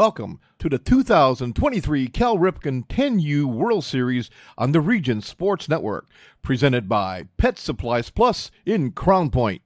Welcome to the 2023 Cal Ripken 10U World Series on the Region Sports Network, presented by Pet Supplies Plus in Crown Point.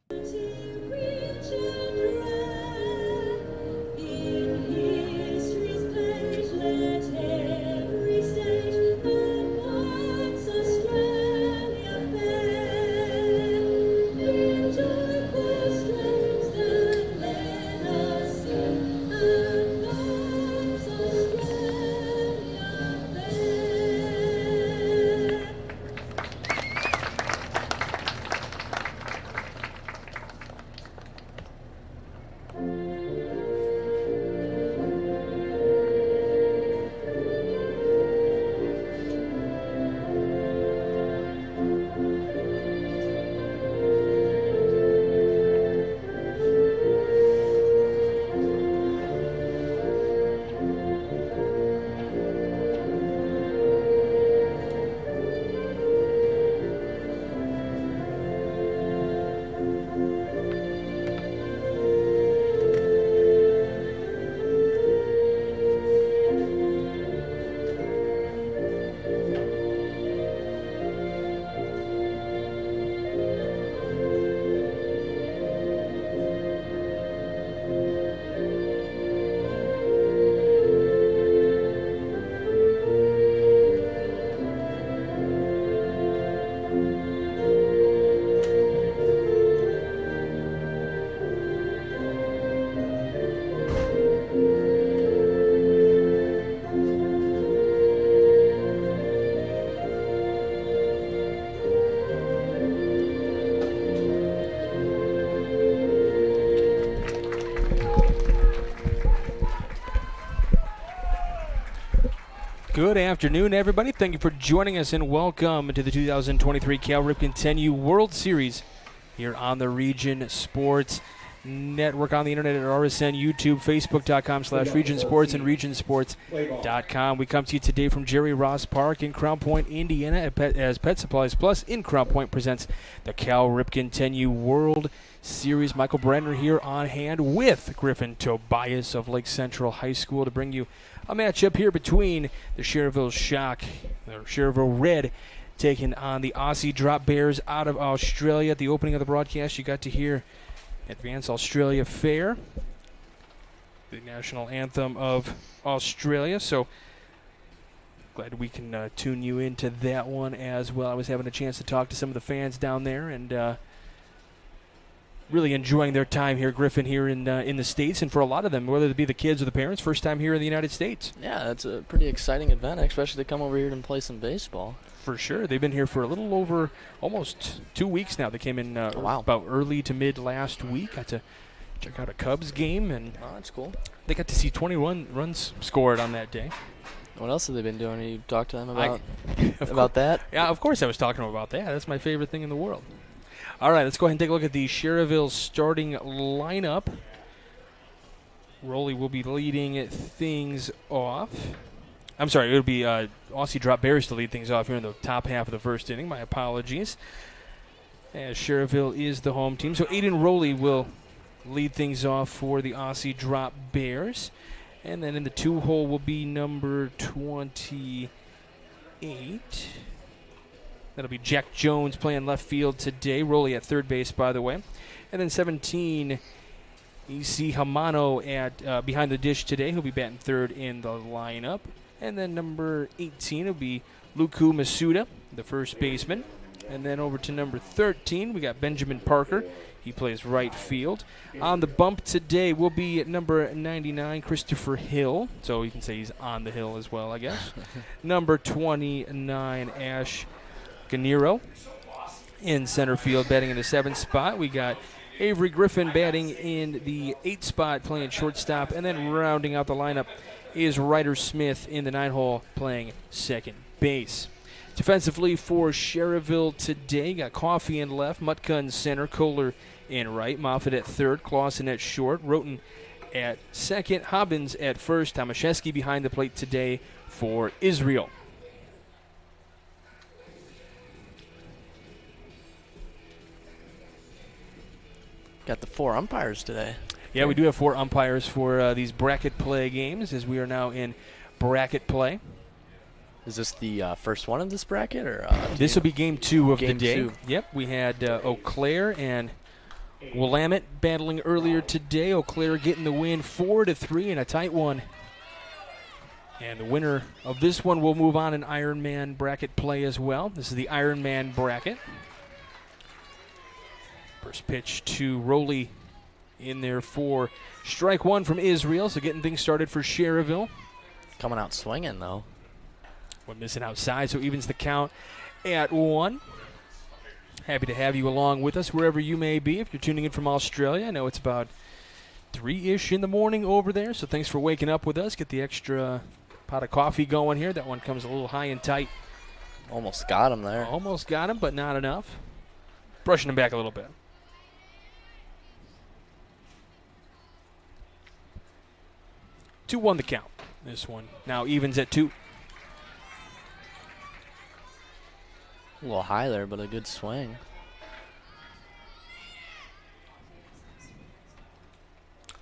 Good afternoon, everybody. Thank you for joining us, and welcome to the 2023 Cal Ripken 10U World Series here on the Region Sports Network, on the internet at RSN, YouTube, Facebook.com/Region Sports, and RegionSports.com. We come to you today from Jerry Ross Park in Crown Point, Indiana, as Pet Supplies Plus in Crown Point presents the Cal Ripken 10U World Series. Michael Brenner here on hand with Griffin Tobias of Lake Central High School to bring you a matchup here between the Schererville Shock, or Schererville Red, taking on the Aussie Drop Bears out of Australia. At the opening of the broadcast, you got to hear Advance Australia Fair, the national anthem of Australia. So glad we can tune you into that one as well. I was having a chance to talk to some of the fans down there, and really enjoying their time here, Griffin, here in the States, and for a lot of them, whether it be the kids or the parents, first time here in the United States. Yeah, it's a pretty exciting event, especially to come over here and play some baseball. For sure. They've been here for a little over almost 2 weeks now. They came in about early to mid last week. Got to check out a Cubs game, and that's cool. They got to see 21 runs scored on that day. What else have they been doing? You talked to them about that? Yeah, of course I was talking about that. That's my favorite thing in the world. All right, let's go ahead and take a look at the Schererville starting lineup. Rowley will be leading things off. I'm sorry, it'll be Aussie Drop Bears to lead things off here in the top half of the first inning. My apologies. As Schererville is the home team. So Aiden Rowley will lead things off for the Aussie Drop Bears. And then in the two-hole will be number 28. That'll be Jack Jones playing left field today. Rowley at third base, by the way. And then 17, E.C. Hamano at behind the dish today. He'll be batting third in the lineup. And then number 18 will be Luku Masuda, the first baseman. And then over to number 13, we got Benjamin Parker. He plays right field. On the bump today will be number 99, Christopher Hill. So you can say he's on the hill as well, I guess. Number 29, Ash Ganiro in center field, batting in the 7th spot. We got Avery Griffin batting in the 8th spot, playing shortstop. And then rounding out the lineup is Ryder Smith in the 9-hole, playing second base. Defensively for Schererville today, got Coffey in left, Mutka in center, Kohler in right, Moffitt at third, Clausen at short, Roten at second, Hobbins at first, Tomaszewski behind the plate today for Israel. Got the 4 umpires today. Yeah, we do have 4 umpires for these bracket play games, as we are now in bracket play. Is this the first one of this bracket, or this will be game 2 of the day? 2. Yep, we had Eau Claire and Willamette battling earlier today. Eau Claire getting the win 4-3 in a tight one. And the winner of this one will move on in Ironman bracket play as well. This is the Ironman bracket. First pitch to Rowley in there for strike 1 from Israel. So getting things started for Schererville. Coming out swinging, though. One missing outside, so evens the count at 1. Happy to have you along with us wherever you may be. If you're tuning in from Australia, I know it's about 3-ish in the morning over there, so thanks for waking up with us. Get the extra pot of coffee going here. That one comes a little high and tight. Almost got him there. Almost got him, but not enough. Brushing him back a little bit. Two 2-1 the count. This one now evens at 2. A little high there, but a good swing.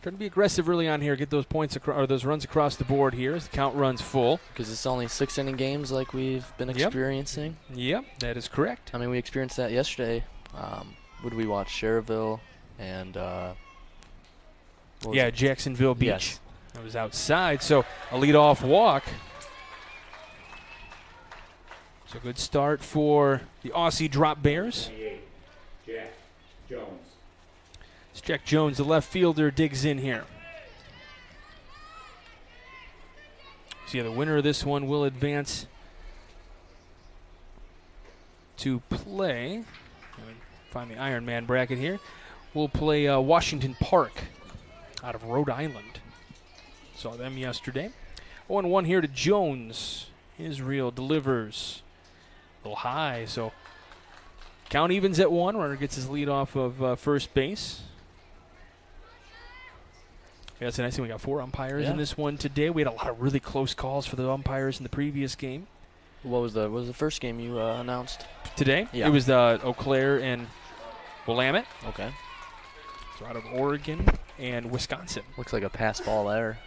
Trying to be aggressive early on here, get those points or those runs across the board here as the count runs full. Because it's only 6-inning games like we've been experiencing. Yep, that is correct. I mean, we experienced that yesterday. What did we watch? Schererville and Jacksonville Beach. Yes. That was outside, so a leadoff walk. So good start for the Aussie Drop Bears. Jack Jones. It's Jack Jones, the left fielder, digs in here. So yeah, the winner of this one will advance to play. Let me find the Ironman bracket here. We'll play Washington Park out of Rhode Island. Saw them yesterday. 0-1 here to Jones. Israel delivers. A little high, so count evens at 1. Runner gets his lead off of first base. Yeah, that's a nice thing. We got 4 umpires in this one today. We had a lot of really close calls for the umpires in the previous game. What was the first game you announced? Today? Yeah. It was Eau Claire and Willamette. Okay. So out of Oregon and Wisconsin. Looks like a pass ball there.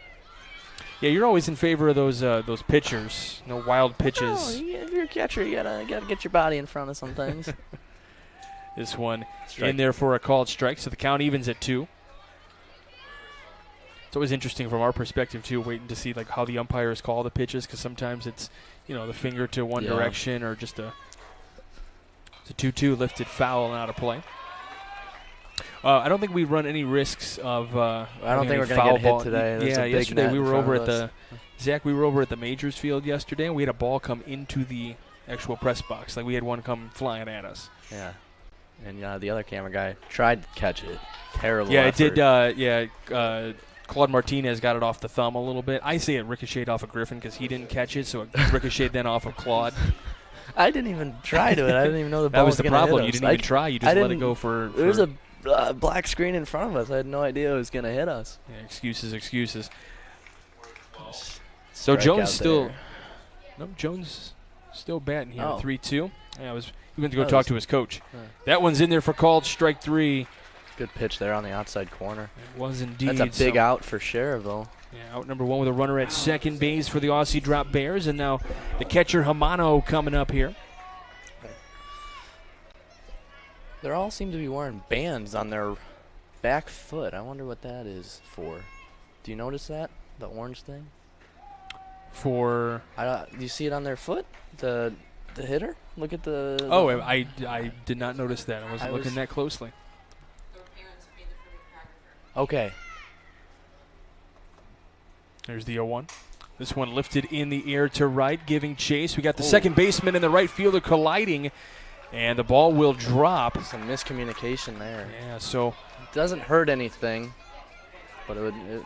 Yeah, you're always in favor of those pitchers. No wild pitches. Oh, if you're a catcher, you gotta get your body in front of some things. This one Strike. in there for a called strike, so the count evens at 2. It's always interesting from our perspective too, waiting to see like how the umpires call the pitches, because sometimes it's the finger to one direction or just it's a 2-2 lifted foul and out of play. I don't think we run any risks of. I don't think we're going to get hit today. There's a big yesterday net we in were front over of at us. Zach. We were over at the Majors field yesterday, and we had a ball come into the actual press box. Like we had one come flying at us. Yeah, and the other camera guy tried to catch it. Terrible. Yeah, effort. it did. Claude Martinez got it off the thumb a little bit. I say it ricocheted off of Griffin because he didn't catch it, so it ricocheted then off of Claude. I didn't even try to it. I didn't even know the ball That was the gonna hit problem. us. You didn't even try. You just let it go for. There was a black screen in front of us. I had no idea it was going to hit us. Yeah, excuses. So Strike Jones out still. there. No, Jones still batting here. Oh. 3-2. Yeah, he went to go That talk was- to his coach. Yeah. That one's in there for called strike 3. Good pitch there on the outside corner. It was indeed. That's a big so, out for Schererville. Yeah, out number 1 with a runner at second base for the Aussie Drop Bears, and now the catcher Hamano coming up here. They all seem to be wearing bands on their back foot. I wonder what that is for. Do you notice that? The orange thing? For Do you see it on their foot? The hitter? Look at the... oh, I did not notice that. I wasn't looking that closely. Okay. There's the 0-1. This one lifted in the air to right, giving chase. We got the second baseman and the right fielder colliding, and the ball will drop. Some miscommunication there. Yeah, so It doesn't hurt anything, but it'd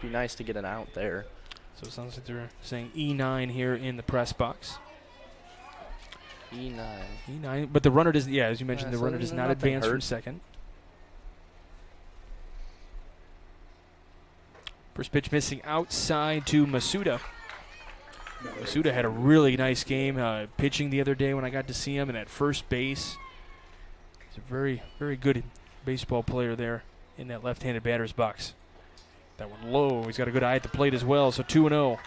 be nice to get an out there. it sounds like they're saying E9 here in the press box. E9. E9, but the runner does. Yeah, as you mentioned, the so runner does not nothing advance from hurt. second. First pitch missing outside to Masuda. Masuda had a really nice game pitching the other day when I got to see him, and at first base. He's a very, very good baseball player there in that left-handed batter's box. That one low. He's got a good eye at the plate as well, so 2-0.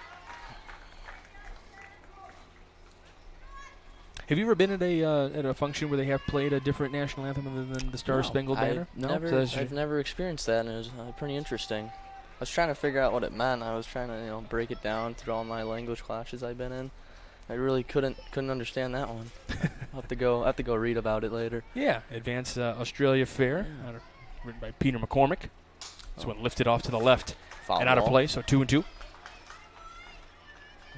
Have you ever been at a function where they have played a different national anthem other than the Star Spangled Banner? I've never experienced that, and it was pretty interesting. I was trying to figure out what it meant. I was trying to break it down through all my language classes I've been in. I really couldn't understand that one. I'll have to go read about it later. Yeah, Advanced Australia Fair, written by Peter McCormick. This one lifted off to the left Foul and out of ball. play, so 2-2. Looks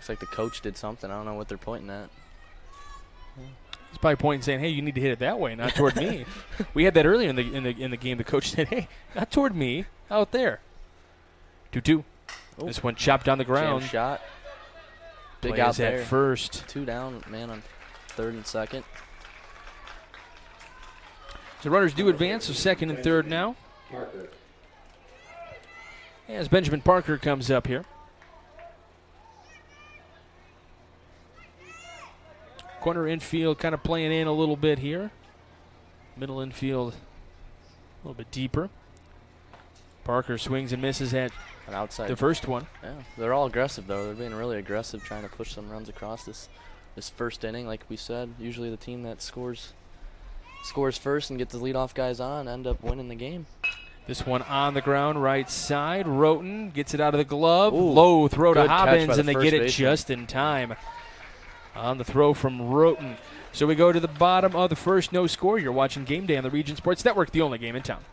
like the coach did something. I don't know what they're pointing at. He's probably pointing, saying, "Hey, you need to hit it that way, not toward me." We had that earlier in the game. The coach said, "Hey, not toward me, out there." 2-2. Ooh. This one chopped down the ground. Jam shot. Big Play out is there. at first. 2 down, man, on third and second. So runners do advance, so second and third now. Parker. As Benjamin Parker comes up here. Corner infield kind of playing in a little bit here. Middle infield a little bit deeper. Parker swings and misses at An outside. the first one. Yeah, they're all aggressive though. They're being really aggressive, trying to push some runs across this first inning. Like we said, usually the team that scores first and gets the leadoff guys on end up winning the game. This one on the ground, right side. Roten gets it out of the glove. Ooh, Low throw to good catch by Hobbins, the and they first get it baseman. just in time on the throw from Roten. So we go to the bottom of the first, no score. You're watching Game Day on the Region Sports Network, the only game in town.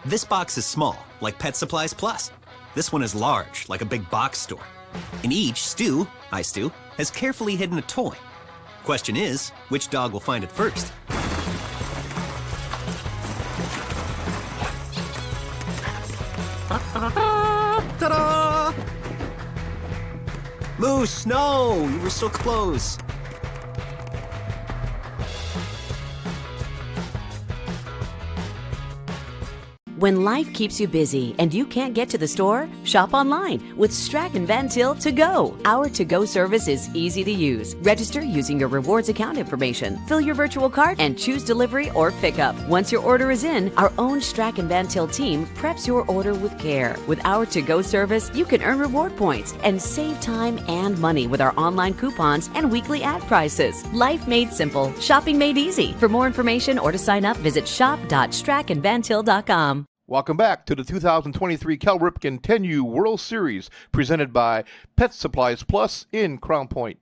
This box is small, like Pet Supplies Plus. This one is large, like a big box store. In each, Stu, hi Stu, has carefully hidden a toy. Question is, which dog will find it first? Ta-da! Moose, no! You were so close. When life keeps you busy and you can't get to the store, shop online with Strachan Van Til To Go. Our to-go service is easy to use. Register using your rewards account information, fill your virtual cart, and choose delivery or pickup. Once your order is in, our own Strachan Van Til team preps your order with care. With our to-go service, you can earn reward points and save time and money with our online coupons and weekly ad prices. Life made simple, shopping made easy. For more information or to sign up, visit shop.strachanvantil.com. Welcome back to the 2023 Cal Ripken 10U World Series, presented by Pet Supplies Plus in Crown Point.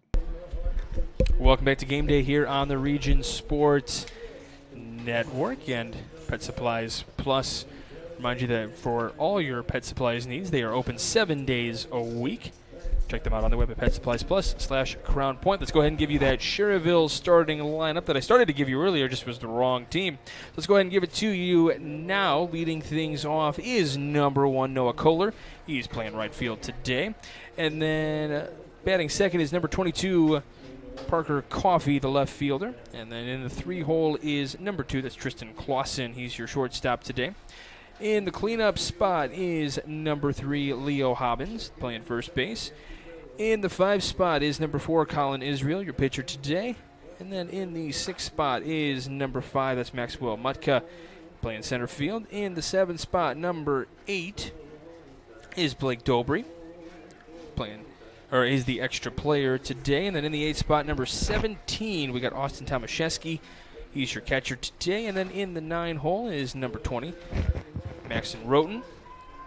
Welcome back to Game Day here on the Region Sports Network and Pet Supplies Plus. Remind you that for all your pet supplies needs, they are open 7 days a week. Check them out on the web at PetSuppliesPlus/Crown Point. Let's go ahead and give you that Schererville starting lineup that I started to give you earlier, just was the wrong team. Let's go ahead and give it to you now. Leading things off is number 1, Noah Kohler. He's playing right field today. And then batting second is number 22, Parker Coffey, the left fielder. And then in the 3-hole is number 2, that's Tristan Clausen. He's your shortstop today. In the cleanup spot is number 3, Leo Hobbins, playing first base. In the 5 spot is number 4, Colin Israel, your pitcher today. And then in the 6 spot is number 5, that's Maxwell Mutka, playing center field. In the 7 spot, number 8 is Blake Dobry, is the extra player today. And then in the 8 spot, number 17, we got Austin Tomaszewski. He's your catcher today. And then in the 9 hole is number 20, Maxon Roten,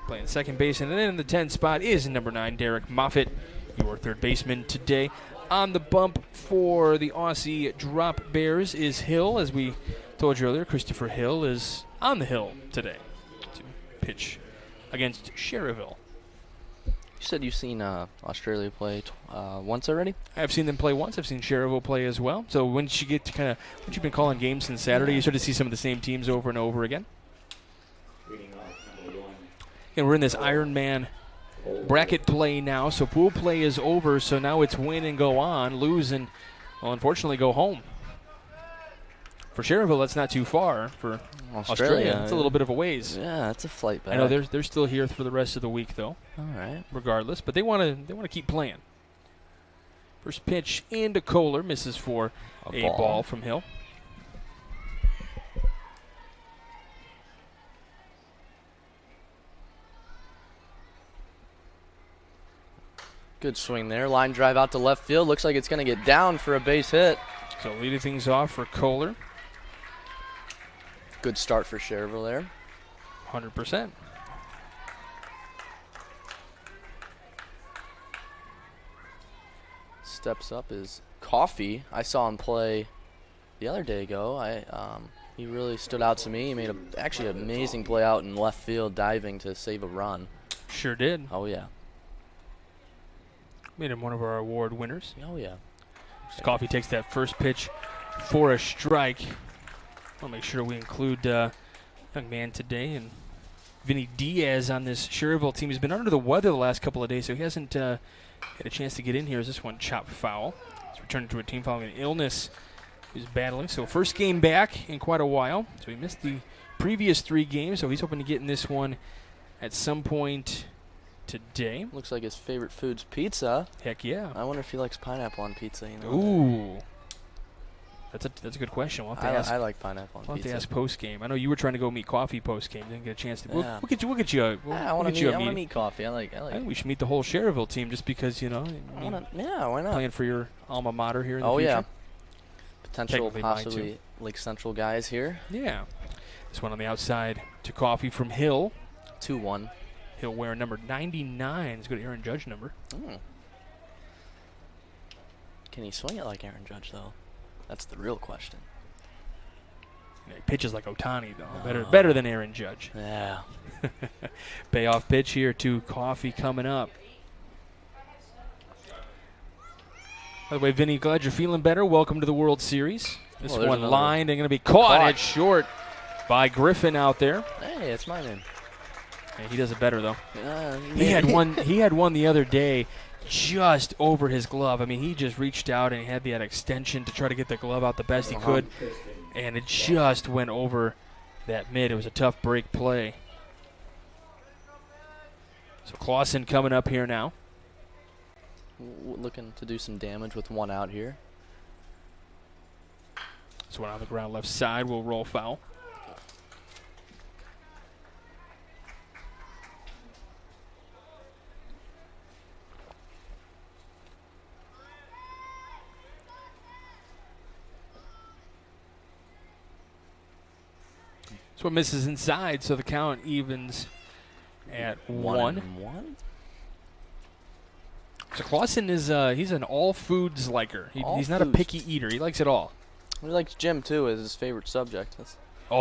playing second base. And then in the 10 spot is number 9, Derek Moffitt, your third baseman today. On the bump for the Aussie Drop Bears is Hill. As we told you earlier, Christopher Hill is on the hill today to pitch against Schererville. You said you've seen Australia play once already? I've seen them play once. I've seen Schererville play as well. So once you get to once you've been calling games since Saturday, you start to see some of the same teams over and over again. Reading off number 1. And we're in this Ironman bracket play now, so pool play is over, so now it's win and go on, lose and, well, unfortunately go home. For Schererville, that's not too far. For Australia, it's a little bit of a ways. Yeah, that's a flight back. I know they're still here for the rest of the week, though. All right. Regardless, but they want to keep playing. First pitch into Kohler, misses for a ball from Hill. Good swing there. Line drive out to left field. Looks like it's going to get down for a base hit. So leading things off for Kohler. Good start for Schererville there. 100%. Steps up is Coffee. I saw him play the other day ago. He really stood out to me. He made actually an amazing play out in left field, diving to save a run. Sure did. Oh, yeah. Made him one of our award winners. Oh, yeah. Coffee takes that first pitch for a strike. I'll make sure we include young man today and Vinny Diaz on this Schererville team. He's been under the weather the last couple of days, so he hasn't had a chance to get in here. As this one chopped foul. He's returning to a team following an illness he's battling. So first game back in quite a while. So he missed the previous 3 games, so he's hoping to get in this one at some point today. Looks like his favorite food's pizza. Heck yeah. I wonder if he likes pineapple on pizza. You know. Ooh. That's a good question. We'll have to ask. I like pineapple on We'll have pizza. to ask post game. I know you were trying to go meet Coffee post game. Didn't get a chance to. Yeah. We'll get you. I want to meet Coffee. I think we should meet the whole Schererville team just because yeah, why not? playing for your alma mater here in the Oh future. yeah. Potential Technically mine, possibly Lake Central guys here. Yeah. This one on the outside to Coffee from Hill. 2-1. He'll wear number 99. It's a good Aaron Judge number. Can he swing it like Aaron Judge though? That's the real question. Yeah, he pitches like Ohtani though. Better than Aaron Judge. Yeah. Payoff pitch here to Coffee coming up. By the way, Vinny, glad you're feeling better. Welcome to the World Series. This one lined and going to be caught at short by Griffin out there. Hey, it's my name. Yeah, he does it better though. He had one. He had one the other day, just over his glove. I mean, he just reached out and he had that extension to try to get the glove out the best he could, and it just went over that mid. It was a tough break play. So Clausen coming up here now. Looking to do some damage with 1 out here. This one on the ground left side will roll foul. This one misses inside, so the count evens at 1. So Clausen is he's an all foods liker. He's not a picky eater. He likes it all. He likes gym too as his favorite subject.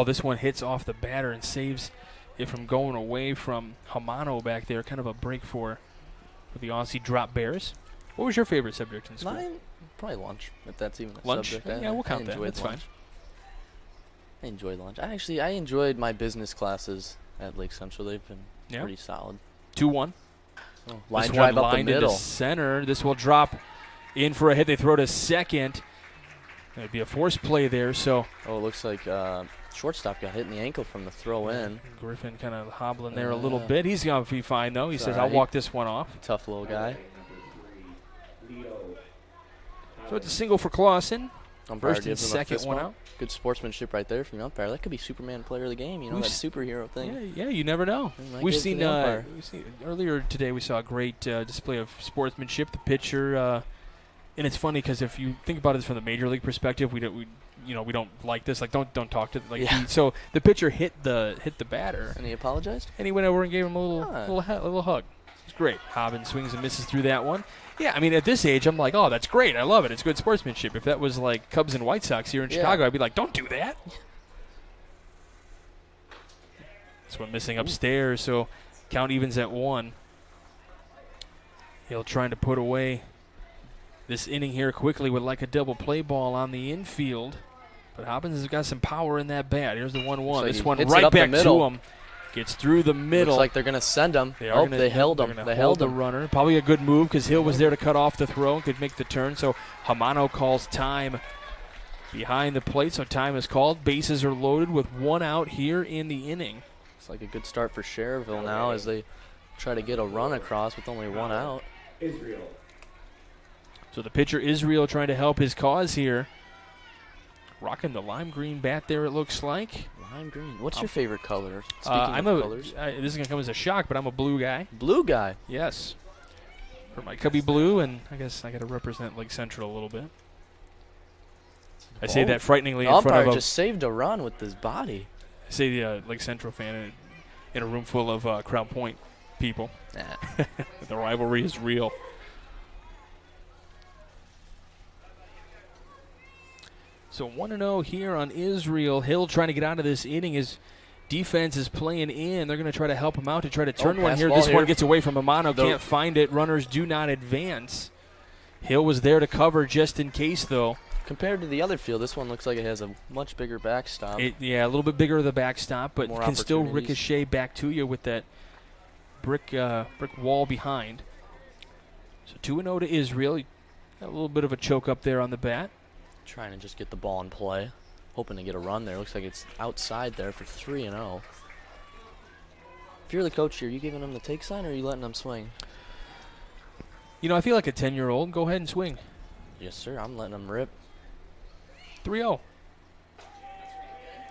This one hits off the batter and saves it from going away from Hamano back there. Kind of a break for the Aussie drop bears. What was your favorite subject in school? Mine, probably lunch, if that's even a lunch? subject. Yeah, we'll count that. That's fine. I enjoyed lunch. I enjoyed my business classes at Lake Central. They've been pretty solid. 2-1. Line drive up the middle. Into center. This will drop in for a hit. They throw to second. There'd be a force play there. So. Oh, it looks like shortstop got hit in the ankle from the throw in. Griffin kind of hobbling there a little bit. He's going to be fine though. He says, right. "I'll walk this one off." Tough little guy. So it's a single for Clausen. First and second one out. Good sportsmanship right there from the umpire. That could be Superman player of the game, you know, that superhero thing. Yeah, you never know. We've seen earlier today we saw a great display of sportsmanship. The pitcher, and it's funny because if you think about it from the major league perspective, we don't like this. Like don't talk to so the pitcher hit the batter. And he apologized? And he went over and gave him a little hug. It's great. Hobbins swings and misses through that one. Yeah, I mean, at this age, I'm like, oh, that's great. I love it. It's good sportsmanship. If that was like Cubs and White Sox here in Chicago, I'd be like, don't do that. This one missing upstairs, so count evens at 1. Hill trying to put away this inning here quickly with like a double play ball on the infield. But Hobbins has got some power in that bat. Here's the 1-1. So this one right back to him. Gets through the middle. Looks like they're going to send him. They held him. They held the runner. Probably a good move because Hill was there to cut off the throw and could make the turn. So Hamano calls time behind the plate. So time is called. Bases are loaded with 1 out here in the inning. It's like a good start for Schererville now as they try to get a run across with only 1 out. Israel. So the pitcher Israel trying to help his cause here. Rocking the lime green bat there, it looks like. Lime green. What's your favorite color? Speaking of colors. This is going to come as a shock, but I'm a blue guy. Blue guy? Yes. for my Cubby Blue, and I guess I got to represent Lake Central a little bit. I say that frighteningly in front of umpire a... just saved a run with his body. I say the Lake Central fan in a room full of Crown Point people. Nah. The rivalry is real. So 1-0 here on Israel. Hill trying to get out of this inning. His defense is playing in. They're going to try to help him out to try to turn one here. This one gets away from Amano. Can't find it. Runners do not advance. Hill was there to cover just in case, though. Compared to the other field, this one looks like it has a much bigger backstop. Yeah, a little bit bigger of the backstop, but More can still ricochet back to you with that brick wall behind. So 2-0 to Israel. He got a little bit of a choke up there on the bat. Trying to just get the ball in play. Hoping to get a run there. Looks like it's outside there for 3-0. If you're the coach here, are you giving him the take sign or are you letting him swing? You know, I feel like a 10-year-old. Go ahead and swing. Yes, sir. I'm letting him rip. 3-0.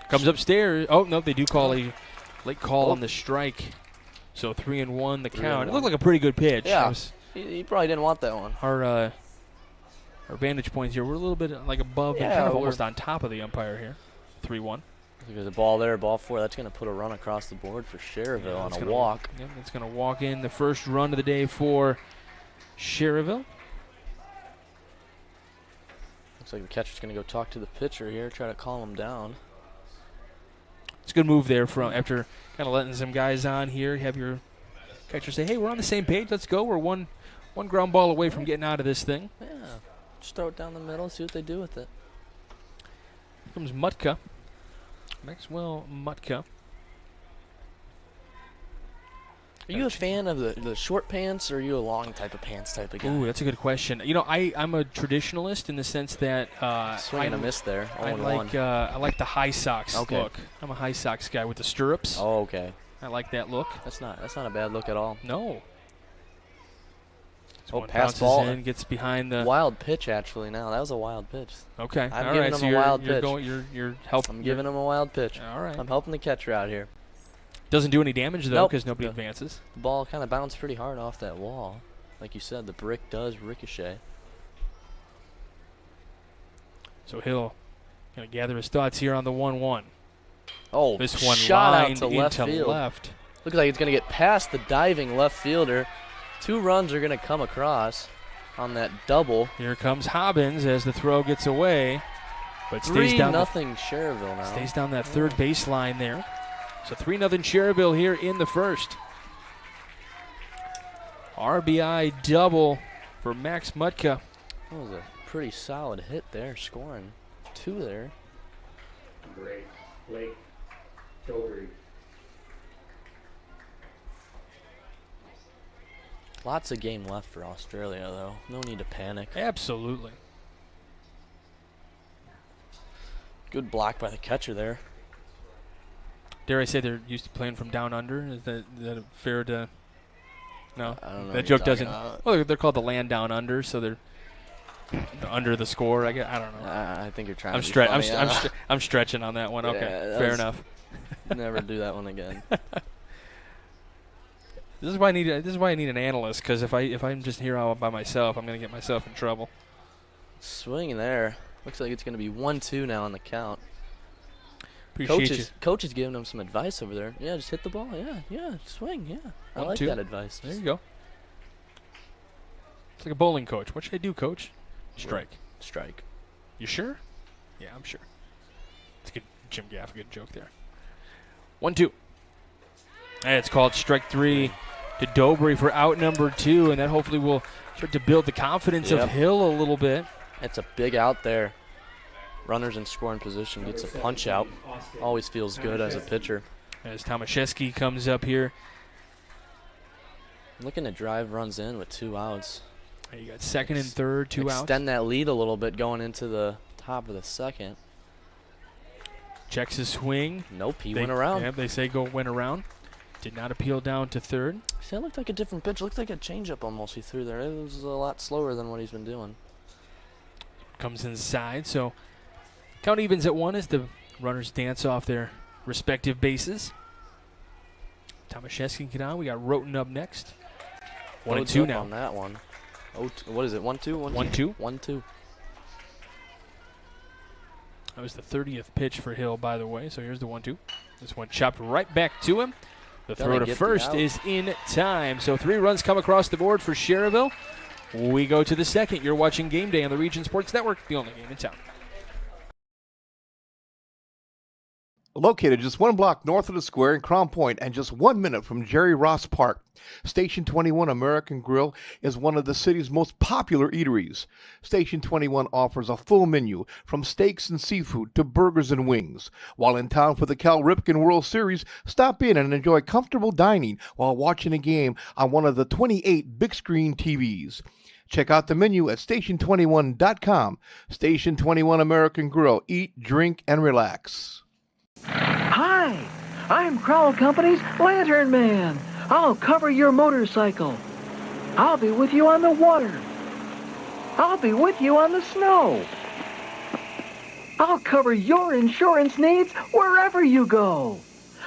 Comes upstairs. Oh, no, they do call a late call on the strike. So 3-1 the count. It looked like a pretty good pitch. Yeah. He probably didn't want that one. Our vantage points here, we're a little bit like above and kind of almost on top of the umpire here. 3-1. There's a ball there, ball 4. That's going to put a run across the board for Schererville on a walk. Yep, that's going to walk in the first run of the day for Schererville. Looks like the catcher's going to go talk to the pitcher here, try to calm him down. It's a good move there from after kind of letting some guys on here. You have your catcher say, hey, we're on the same page. Let's go. We're one ground ball away from getting out of this thing. Yeah. Just throw it down the middle and see what they do with it. Here comes Mutka. Maxwell Mutka. Are you a fan of the short pants, or are you a long type of pants type of guy? Ooh, that's a good question. You know, I'm a traditionalist in the sense that swing and a miss there. I like the high socks look. I'm a high socks guy with the stirrups. Oh, okay. I like that look. That's not a bad look at all. No. Oh, pass ball. In, gets behind the wild pitch actually. Now that was a wild pitch. Okay, I'm giving him a wild pitch. You're helping. I'm giving him a wild pitch. All right. I'm helping the catcher out here. Doesn't do any damage though, because nobody advances. The ball kind of bounced pretty hard off that wall, like you said. The brick does ricochet. So Hill gonna gather his thoughts here on the 1-1. Oh, this one shot lined out to left field. Looks like it's gonna get past the diving left fielder. 2 runs are going to come across on that double. Here comes Hobbins as the throw gets away, but stays down. 3-0 Schererville now. Stays down that third baseline there. So 3-0 Schererville here in the first. RBI double for Max Mutka. That was a pretty solid hit there, scoring 2 there. Great. Blake Dobry. Lots of game left for Australia, though. No need to panic. Absolutely. Good block by the catcher there. Dare I say they're used to playing from down under? Is that fair to... No? I don't know. That joke doesn't... Well, they're called the land down under, so they're under the score. I don't know. I think you're trying to be funny. I'm stretching on that one. Okay, fair enough. Never do that one again. This is why I need an analyst, because if I'm just here all by myself, I'm going to get myself in trouble. Swing there. Looks like it's going to be 1-2 now on the count. Coach is giving him some advice over there. Yeah, just hit the ball. Yeah, swing. Yeah, I like that advice. There you go. It's like a bowling coach. What should I do, coach? Strike. Strike. You sure? Yeah, I'm sure. It's a good Jim Gaff, a good joke there. 1-2. And it's called strike 3 to Dobry for out number 2, and that hopefully will start to build the confidence of Hill a little bit. It's a big out there. Runners in scoring position, gets a punch out. Always feels good as a pitcher. As Tomaszewski comes up here. Looking to drive runs in with 2 outs. You got second and third, 2 outs. Extend that lead a little bit going into the top of the second. Checks his swing. Nope, he went around. Yeah, they say went around. Did not appeal down to third. See, that looked like a different pitch. Looked like a changeup almost he threw there. It was a lot slower than what he's been doing. Comes inside, so count evens at 1 as the runners dance off their respective bases. Tomaszewski can get on. We got Roten up next. 1-2 now on that one. What is it? 1-2? 1-2. 1-2. That was the 30th pitch for Hill, by the way. So here's the 1-2. This one chopped right back to him. The throw to first is in time. So 3 runs come across the board for Schererville. We go to the second. You're watching Game Day on the Region Sports Network, the only game in town. Located just 1 block north of the square in Crown Point and just 1 minute from Jerry Ross Park, Station 21 American Grill is one of the city's most popular eateries. Station 21 offers a full menu from steaks and seafood to burgers and wings. While in town for the Cal Ripken World Series, stop in and enjoy comfortable dining while watching a game on one of the 28 big screen TVs. Check out the menu at station21.com. Station 21 American Grill. Eat, drink, and relax. Hi, I'm Crowell Company's Lantern Man. I'll cover your motorcycle. I'll be with you on the water. I'll be with you on the snow. I'll cover your insurance needs wherever you go.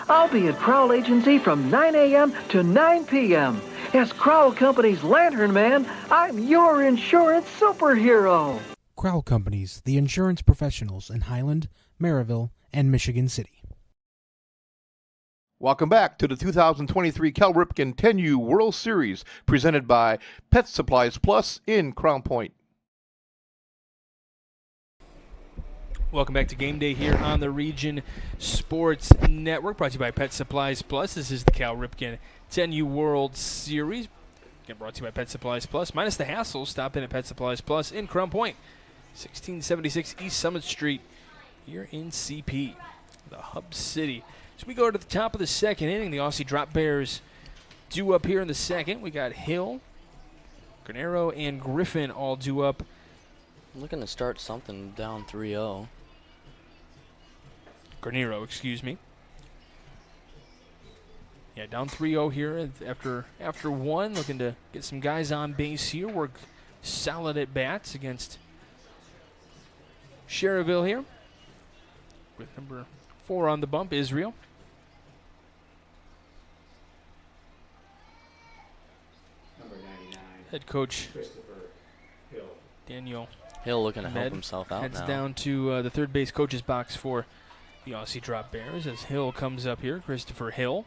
I'll be at Crowell Agency from 9 a.m. to 9 p.m. As Crowell Company's Lantern Man, I'm your insurance superhero. Crowell Companies, the insurance professionals in Highland, Maryville, and Michigan City. Welcome back to the 2023 Cal Ripken 10U World Series, presented by Pet Supplies Plus in Crown Point. Welcome back to Game Day here on the Region Sports Network, brought to you by Pet Supplies Plus. This is the Cal Ripken 10U World Series. Again, brought to you by Pet Supplies Plus. Minus the hassle, stop in at Pet Supplies Plus in Crown Point, 1676 East Summit Street, here in CP, the hub city. So we go to the top of the second inning. The Aussie Drop Bears due up here in the second. We got Hill, Granero, and Griffin all due up. I'm looking to start something down 3-0. Granero, excuse me. Yeah, down 3-0 here after one. Looking to get some guys on base here. Work solid at bats against Schererville here. With number 4 on the bump, Israel. Number 99. Head coach Christopher Hill. Daniel Hill looking to help Med himself out heads now. down to the third base coach's box for the Aussie Drop Bears as Hill comes up here. Christopher Hill.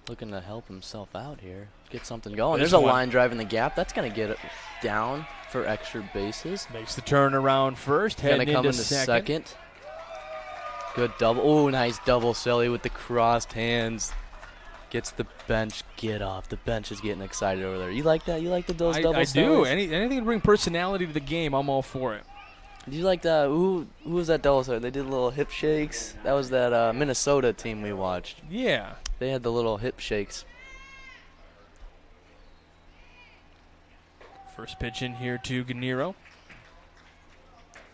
Looking to help himself out here. Get something going. This There's a one. line drive in the gap. That's going to get it down for extra bases. Makes the turn around first. Going to Heading come into into second. Good double. Oh, nice double, Sully, with the crossed hands. Gets the bench. Get off. The bench is getting excited over there. You like that? You like those double I do. Sullys? Anything to bring personality to the game, I'm all for it. Do you like that? Who was that double Sully? They did little hip shakes. That was that Minnesota team we watched. Yeah. They had the little hip shakes. First pitch in here to Granero.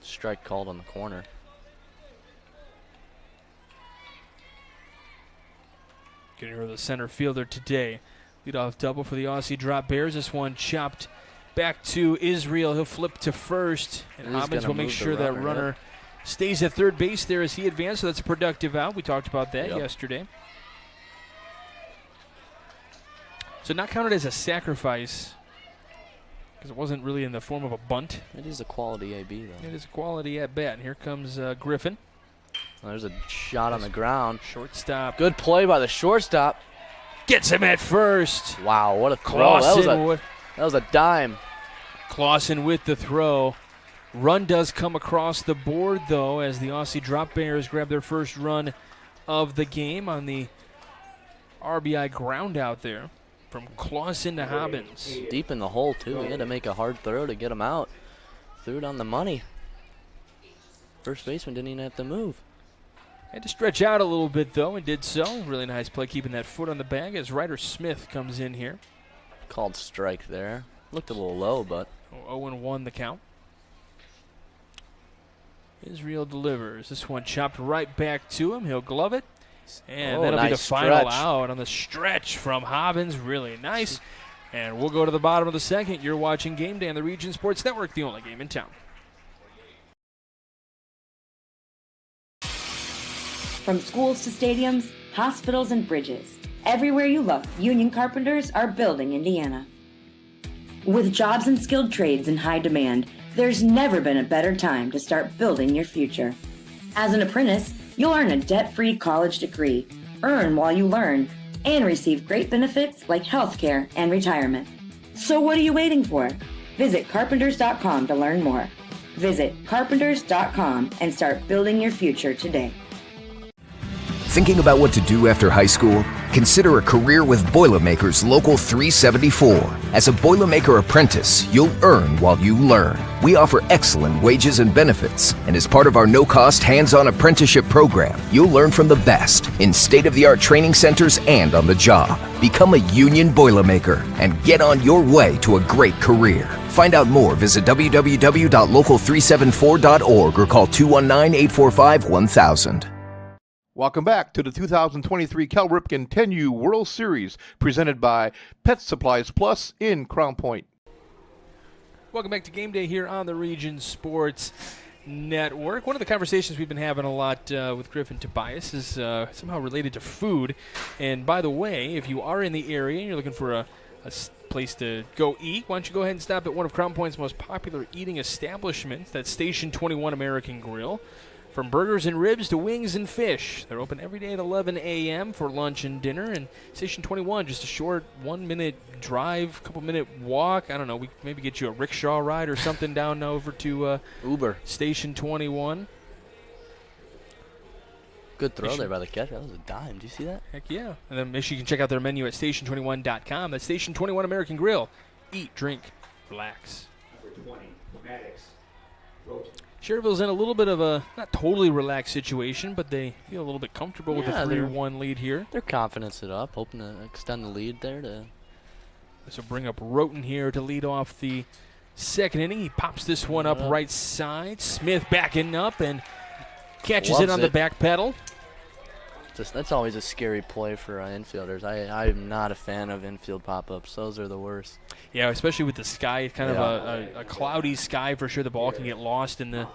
Strike called on the corner. Granero, the center fielder today. Leadoff double for the Aussie Drop Bears. This one chopped back to Israel. He'll flip to first. And He's Hobbins will gonna make move the sure that runner, runner stays at third base there as he advances. So that's a productive out. We talked about that Yep. yesterday. So not counted as a sacrifice because it wasn't really in the form of a bunt. It is a quality AB, though. It is a quality at bat. And here comes Griffin. There's a shot on the ground. Shortstop. Good play by the shortstop. Gets him at first. Wow, what a throw. Clausen That was a dime. Clausen with the throw. Run does come across the board, though, as the Aussie Drop Bears grab their first run of the game on the RBI ground out there from Clausen to Hobbins. Deep in the hole, too. He had to make a hard throw to get him out. Threw it on the money. First baseman didn't even have to move. Had to stretch out a little bit, though, and did so. Really nice play keeping that foot on the bag as Ryder Smith comes in here. Called strike there. Looked a little low, but 0-1 the count. Israel delivers. This one chopped right back to him. He'll glove it. And that'll be the nice final stretch. out on the stretch from Hobbins. Really nice. And we'll go to the bottom of the second. You're watching Game Day on the Region Sports Network, the only game in town. From schools to stadiums, hospitals and bridges. Everywhere you look, union carpenters are building Indiana. With jobs and skilled trades in high demand, there's never been a better time to start building your future. As an apprentice, you'll earn a debt-free college degree, earn while you learn, and receive great benefits like healthcare and retirement. So what are you waiting for? Visit carpenters.com to learn more. Visit carpenters.com and start building your future today. Thinking about what to do after high school? Consider a career with Boilermakers Local 374. As a Boilermaker apprentice, you'll earn while you learn. We offer excellent wages and benefits, and as part of our no-cost hands-on apprenticeship program, you'll learn from the best in state-of-the-art training centers and on the job. Become a union Boilermaker and get on your way to a great career. Find out more, visit www.local374.org or call 219-845-1000. Welcome back to the 2023 Cal Ripken 10U World Series, presented by Pet Supplies Plus in Crown Point. Welcome back to Game Day here on the Region Sports Network. One of the conversations we've been having a lot with Griff and Tobias is somehow related to food. And by the way, if you are in the area and you're looking for a place to go eat, why don't you go ahead and stop at one of Crown Point's most popular eating establishments, that's Station 21 American Grill. From burgers and ribs to wings and fish. They're open every day at 11 a.m. for lunch and dinner. And Station 21, just a short 1-minute drive, couple-minute walk. I don't know, we maybe get you a rickshaw ride or something down over to Uber. Station 21. Good throw there by the catcher. That was a dime. Do you see that? Heck yeah. And then make sure you can check out their menu at station21.com. That's Station 21 American Grill. Eat, drink, relax. Number 20, Maddox. Roach. Schererville's in a little bit of a not totally relaxed situation, but they feel a little bit comfortable with a 3-1 lead here. Their confidence it up, hoping to extend the lead there. This will bring up Roten here to lead off the second inning. He pops this one up right side. Smith backing up and catches it on the back pedal. That's always a scary play for infielders. I'm not a fan of infield pop-ups. Those are the worst. Yeah, especially with the sky. It's kind of a cloudy sky for sure. The ball can get lost in the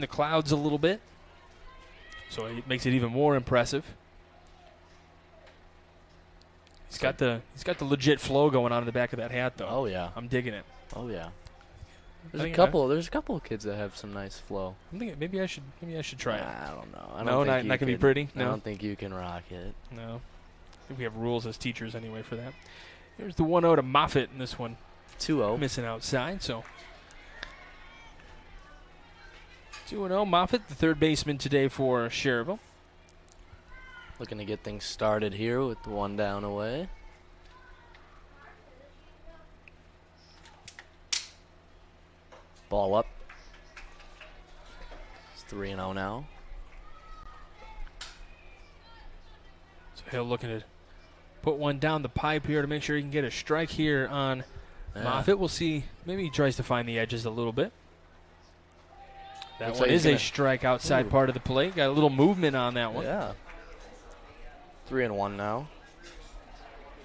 clouds a little bit. So it makes it even more impressive. He's got the legit flow going on in the back of that hat, though. Oh yeah, I'm digging it. Oh yeah. There's a couple of kids that have some nice flow. I'm thinking maybe I should try it. I don't know. Not gonna be pretty. No, I don't think you can rock it. No, I think we have rules as teachers anyway for that. Here's the 1-0 to Moffitt in this one. 2-0. Missing outside, so 2-0. Moffitt, the third baseman today for Schererville. Looking to get things started here with the 1 down away. Ball up. It's 3-0 now. So Hill looking to put one down the pipe here to make sure he can get a strike here on Moffitt. We'll see. Maybe he tries to find the edges a little bit. That Looks one like is a strike outside part of the plate. Got a little movement on that one. Yeah. 3-1 now.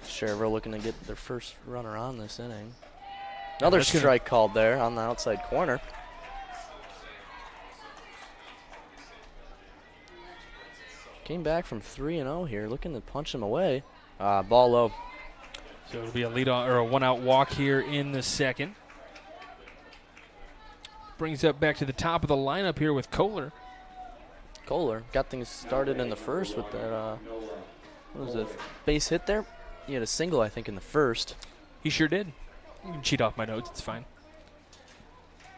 Schererville looking to get their first runner on this inning. Another strike called there on the outside corner. Came back from 3-0 here, looking to punch him away. Ball low. So it'll be a lead or a 1-out walk here in the second. Brings up back to the top of the lineup here with Kohler. Kohler got things started in the first with that, what was it, base hit there? He had a single, I think, in the first. He sure did. You can cheat off my notes, it's fine.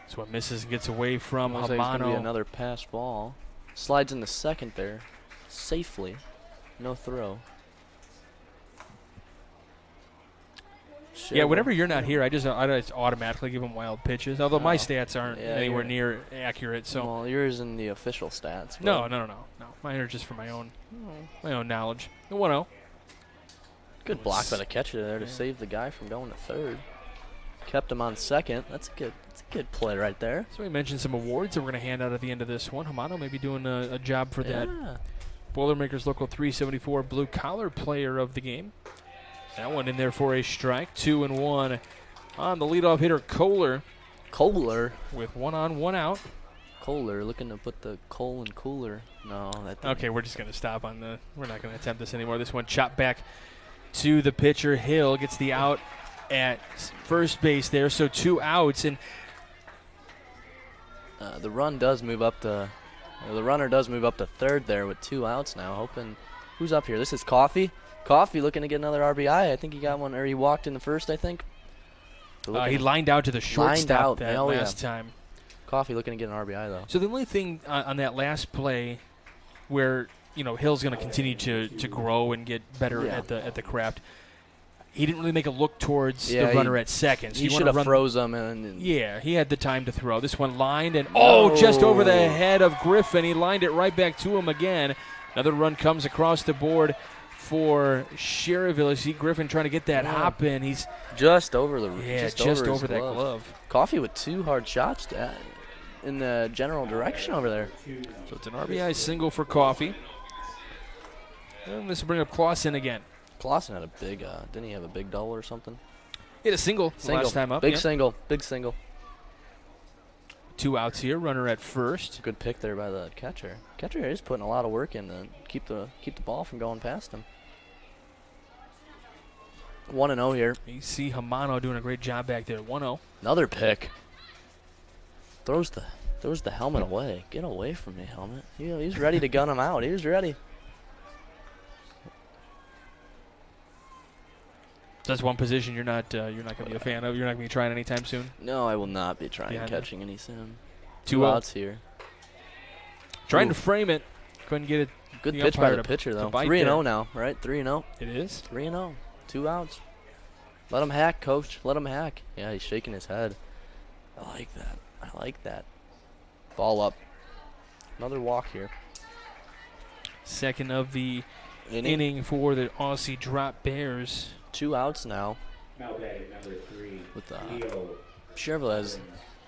This one misses and gets away from Looks like it's gonna be Habano. another pass ball. Slides in the second there, safely. No throw. Yeah, whenever you're not here, I just automatically give him wild pitches. Although my stats aren't anywhere near accurate. So well, yours in the official stats. No. Mine are just for my own knowledge. The 1-0. Good block by the catcher there to save the guy from going to third. Kept him on second. That's a good play right there. So we mentioned some awards that we're going to hand out at the end of this one. Habano may be doing a job for that. Boilermakers Local 374 Blue Collar Player of the Game. That one in there for a strike. 2-1 on the leadoff hitter, Kohler. Kohler with 1 on, 1 out. Kohler looking to put the coal in cooler. No. Okay, we're just going to stop on the. We're not going to attempt this anymore. This one chopped back to the pitcher. Hill gets the out at first base there, so 2 outs. And the runner does move up to third there with 2 outs now. Hoping, who's up here? This is Coffee. Coffee looking to get another RBI. I think he got one, or he walked in the first, I think. He lined out to the shortstop that last time. Coffee looking to get an RBI, though. So the only thing on that last play where, Hill's going to continue to grow and get better at the craft, he didn't really make a look towards the runner at second. So he should have froze him. Yeah, he had the time to throw. This one lined, and just over the head of Griffin. He lined it right back to him again. Another run comes across the board for Schererville. You see Griffin trying to get that hop in. He's just over the just over that glove. Coffee with 2 hard shots in the general direction over there. So it's an RBI single for Coffee. And this will bring up Clausen again. Clausen had a big, didn't he have a big double or something? He had a single last time up. Big single. 2 outs here, runner at first. Good pick there by the catcher. Catcher is putting a lot of work in to keep the ball from going past him. 1-0 here. You see Hamano doing a great job back there. 1-0. Another pick. Throws the helmet away. Get away from me, helmet. He's ready to gun him out. He was ready. That's one position you're not going to be a fan of. You're not going to be trying anytime soon. No, I will not be trying catching any soon. 2 outs here. Trying to frame it. Couldn't get it. Good pitch by the pitcher though. 3-0 now, right? 3-0. It is. 3-0. 2 outs. Let him hack, coach. Let him hack. Yeah, he's shaking his head. I like that. Ball up. Another walk here. Second of the inning for the Aussie Drop Bears. 2 outs now. Now batting number 3. With Schererville has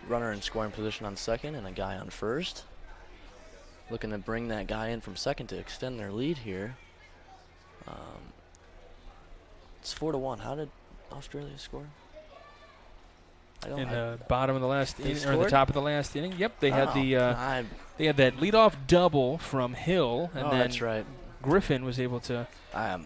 runner in scoring position on second and a guy on first. Looking to bring that guy in from second to extend their lead here. It's 4-1. How did Australia score? In the bottom of the last inning, or the top of the last inning. Yep, they had they had that leadoff double from Hill, and then that's right. Griffin was able to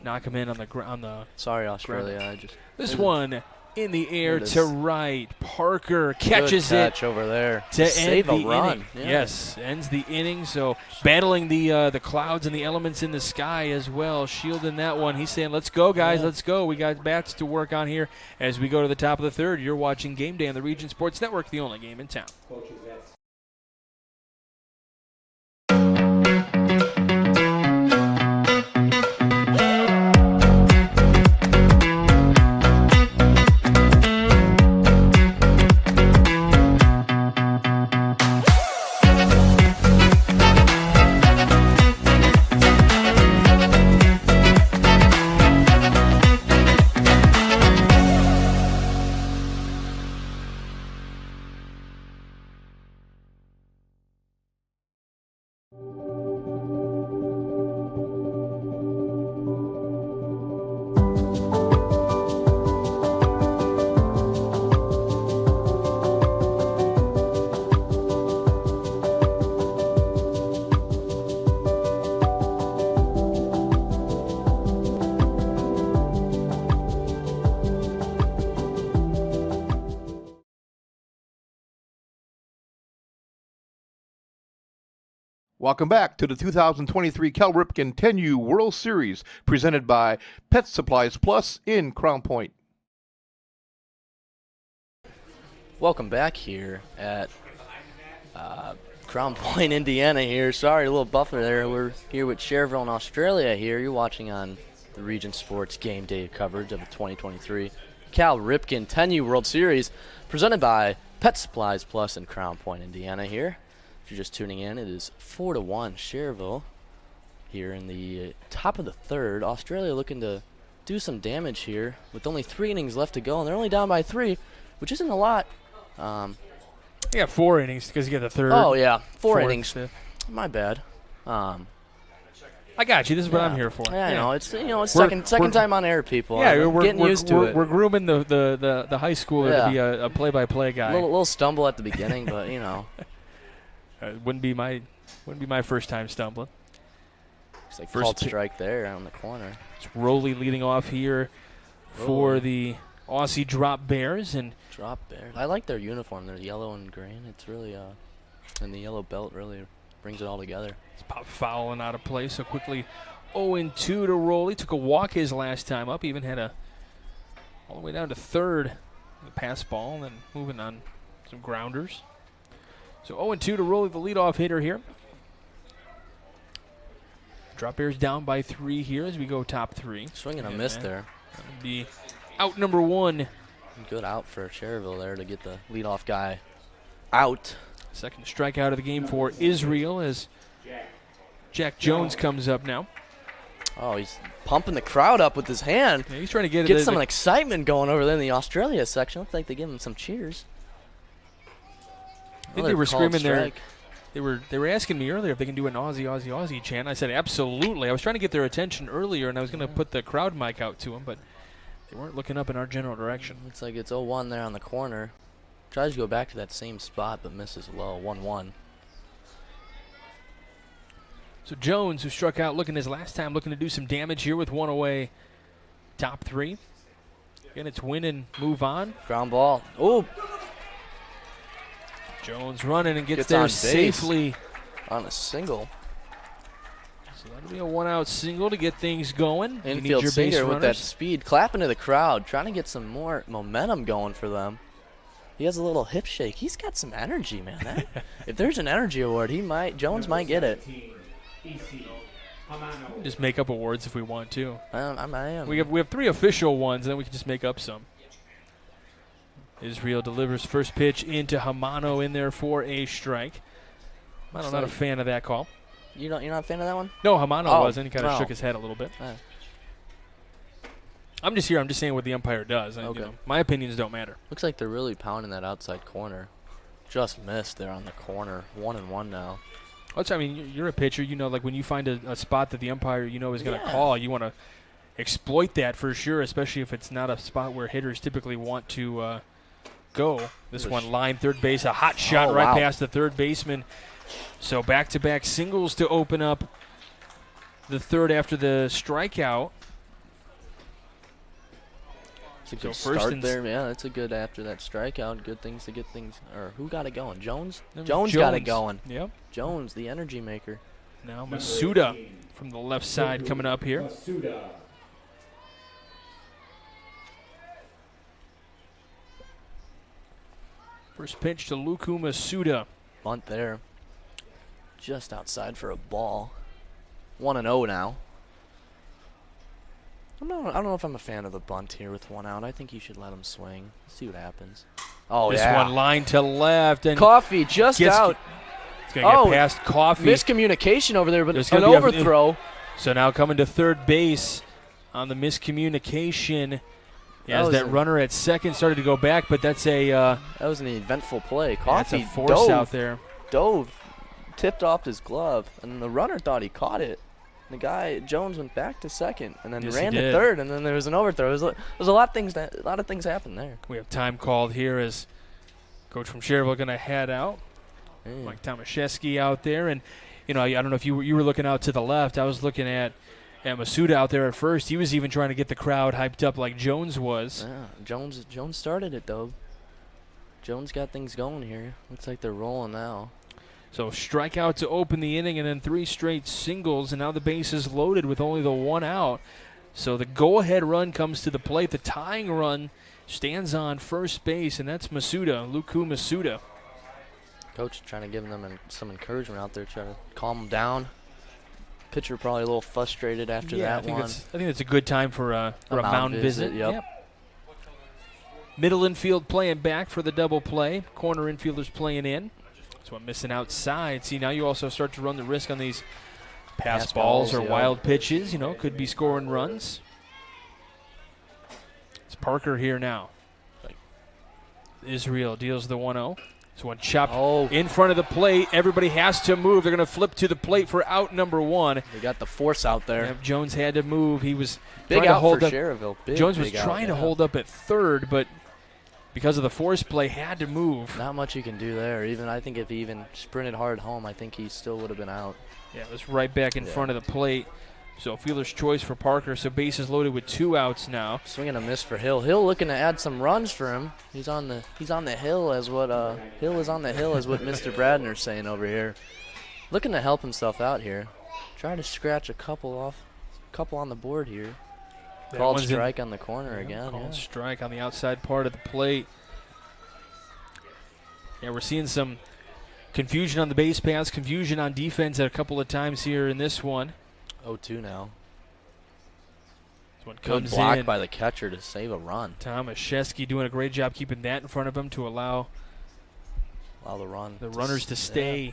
knock him in on the Sorry, Australia. Ground. This one in the air to right. Parker catches Good catch over there to save end the a run. Inning. Yeah. Yes, ends the inning. So battling the clouds and the elements in the sky as well, shielding that one. He's saying, "Let's go, guys, let's go. We got bats to work on here as we go to the top of the third." You're watching Game Day on the Region Sports Network, the only game in town. Welcome back to the 2023 Cal Ripken 10U World Series, presented by Pet Supplies Plus in Crown Point. Welcome back here at Crown Point, Indiana here. Sorry, a little buffer there. We're here with Schererville in Australia here. You're watching on the Region Sports Game Day coverage of the 2023 Cal Ripken 10U World Series, presented by Pet Supplies Plus in Crown Point, Indiana here. If you're just tuning in, it is 4-1 Schererville here in the top of the third. Australia looking to do some damage here with only 3 innings left to go, and they're only down by 3, which isn't a lot. You got 4 innings because you got the third. Oh, yeah, 4 fourth, innings. Fifth. My bad. I got you. This is what I'm here for. Yeah, I know. It's second time on air, people. Yeah, we're getting used to it. We're grooming the high schooler to be a play-by-play guy. A little stumble at the beginning, but you know. Wouldn't be my first time stumbling. It's like first strike there on the corner. It's Rowley leading off here for the Aussie Drop Bears. And Drop Bears. I like their uniform. They're yellow and green. It's really, and the yellow belt really brings it all together. It's pop fouling out of play, so quickly 0-2 to roll. He took a walk his last time up. He even had all the way down to third, the pass ball, and then moving on some grounders. So 0-2 to roll, the leadoff hitter here. Drop Bears down by 3 here as we go top 3. Swing and a miss there. That would be out number 1. Good out for Schererville there to get the leadoff guy out. Second strikeout of the game for Israel as Jack Jones comes up now. Oh, he's pumping the crowd up with his hand. Yeah, he's trying to get some excitement going over there in the Australia section. Looks like they give him some cheers. I think they were screaming there. They were asking me earlier if they can do an Aussie, Aussie, Aussie chant. I said absolutely. I was trying to get their attention earlier, and I was going to put the crowd mic out to them, but they weren't looking up in our general direction. Looks like it's 0-1 there on the corner. Tries to go back to that same spot, but misses low. 1-1. So Jones, who struck out looking his last time, looking to do some damage here with 1 away. Top 3. Again, it's win and move on. Ground ball. Oh. Jones running and gets there safely. On a single. So that'll be a 1-out single to get things going. Infield Singer with that speed, clapping to the crowd, trying to get some more momentum going for them. He has a little hip shake. He's got some energy, man. If there's an energy award, Jones might get it. Just make up awards if we want to. I am. We have 3 official ones, and then we can just make up some. Israel delivers first pitch into Hamano in there for a strike. I'm not a fan of that call. You're not a fan of that one? No, Hamano wasn't. He kind of shook his head a little bit. I'm just saying what the umpire does. Okay. My opinions don't matter. Looks like they're really pounding that outside corner. Just missed there on the corner. 1-1 now. I mean, you're a pitcher. Like when you find a spot that the umpire is going to call, you want to exploit that for sure, especially if it's not a spot where hitters typically want to go. This one, line third base, a hot shot past the third baseman. So back-to-back singles to open up the third after the strikeout. It's a good start there. Yeah, that's a good after that strikeout. Good things to get things. Or who got it going? Jones? Jones got it going. Yep. Jones, the energy maker. Now Masuda from the left side coming up here. First pitch to Luku Masuda. Bunt there. Just outside for a ball. 1-0 now. I don't know if I'm a fan of the bunt here with 1 out. I think you should let him swing. See what happens. Oh, this one line to left. And Coffee just out. It's going to get past Coffee. Miscommunication over there, but an overthrow. So now coming to third base on the miscommunication. As that runner at second started to go back, but that's that was an eventful play. Coffee that's a force out there. Tipped off his glove, and the runner thought he caught it. The guy Jones went back to second, and then ran to third, and then there was an overthrow. There was a lot of things happened there. We have time called here as coach from Schererville going to head out. Mike Tomaszewski out there, and I don't know if you were looking out to the left. I was looking at Masuda out there at first. He was even trying to get the crowd hyped up like Jones was. Yeah, Jones started it though. Jones got things going here. Looks like they're rolling now. So strikeout to open the inning, and then 3 straight singles, and now the base is loaded with only the 1 out. So the go-ahead run comes to the plate. The tying run stands on first base, and that's Masuda, Luku Masuda. Coach trying to give them some encouragement out there, trying to calm them down. Pitcher probably a little frustrated after that one. I think it's a good time for a mound visit. Yep. Middle infield playing back for the double play. Corner infielders playing in. So I'm missing outside. See, now you also start to run the risk on these pass balls or wild pitches. Could be scoring runs. It's Parker here now. Israel deals the 1-0. So one chopped in front of the plate. Everybody has to move. They're going to flip to the plate for out number 1. They got the force out there. Yep, Jones had to move. He was big trying out to hold for up. Schererville. Jones was trying to hold up at third, but because of the force play, had to move. Not much you can do there. I think if he even sprinted hard home, I think he still would have been out. Yeah, it was right back in front of the plate. So fielder's choice for Parker. So bases loaded with 2 outs now. Swing and a miss for Hill. Hill looking to add some runs for him. He's on the hill as what Hill is on the hill as what Mr. Bradner's saying over here. Looking to help himself out here. Trying to scratch a couple on the board here. Called strike on the corner again. Called strike on the outside part of the plate. Yeah, we're seeing some confusion on the base paths, confusion on defense at a couple of times here in this one. 0-2 now. This one Good comes block in by the catcher to save a run. Thomas Shesky doing a great job keeping that in front of him to allow the runners to stay. Yeah.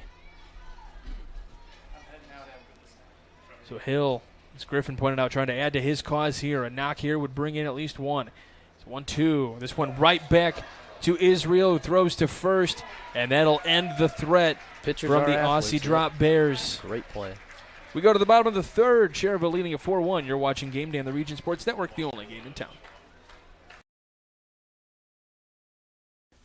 So Hill, as Griffin pointed out, trying to add to his cause here. A knock here would bring in at least one. It's 1-2. This one right back to Israel, who throws to first, and that'll end the threat Pitchers from the athletes, Aussie drop Bears. Great play. We go to the bottom of the third. Schererville leading at 4-1. You're watching Game Day on the Region Sports Network, the only game in town.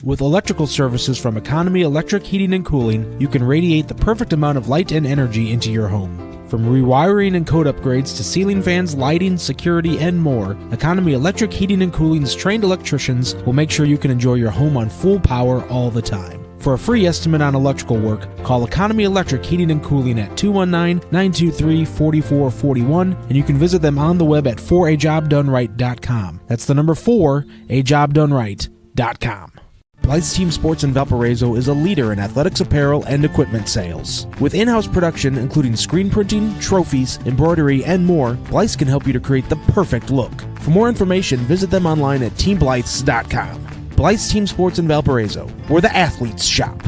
With electrical services from Economy Electric Heating and Cooling, you can radiate the perfect amount of light and energy into your home. From rewiring and code upgrades to ceiling fans, lighting, security, and more, Economy Electric Heating and Cooling's trained electricians will make sure you can enjoy your home on full power all the time. For a free estimate on electrical work, call Economy Electric Heating and Cooling at 219-923-4441, and you can visit them on the web at 4ajobdoneright.com. That's the number 4ajobdoneright.com. Blythe's Team Sports in Valparaiso is a leader in athletics apparel and equipment sales. With in-house production including screen printing, trophies, embroidery, and more, Blythe's can help you to create the perfect look. For more information, visit them online at teamblythes.com. Blythe's Team Sports in Valparaiso, where the athletes shop.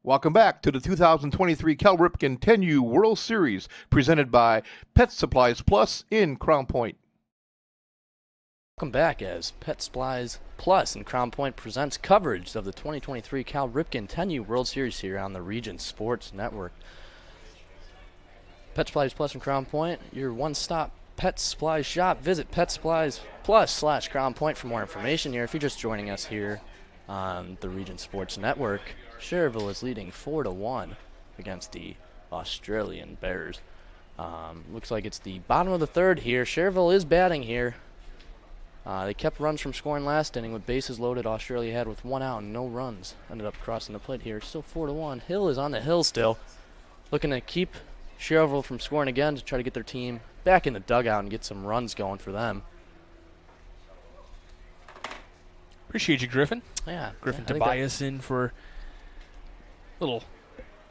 Welcome back to the 2023 Cal Ripken 10U World Series, presented by Pet Supplies Plus in Crown Point. Welcome back as Pet Supplies Plus in Crown Point presents coverage of the 2023 Cal Ripken 10U World Series here on the Region Sports Network. Pet Supplies Plus in Crown Point, your one-stop pet supplies shop. Visit Pet Supplies Plus/Crown Point for more information here. If you're just joining us here on the Region Sports Network, Schererville is leading 4-1 against the Australian Bears. Looks like it's the bottom of the third here. Schererville is batting here. They kept runs from scoring last inning with bases loaded. Australia had with 1 out and no runs. Ended up crossing the plate here. Still 4-1. Hill is on the hill still. Looking to keep Schererville from scoring again to try to get their team back in the dugout and get some runs going for them. Appreciate you, Griffin. Yeah. Griffin Tobias in for a little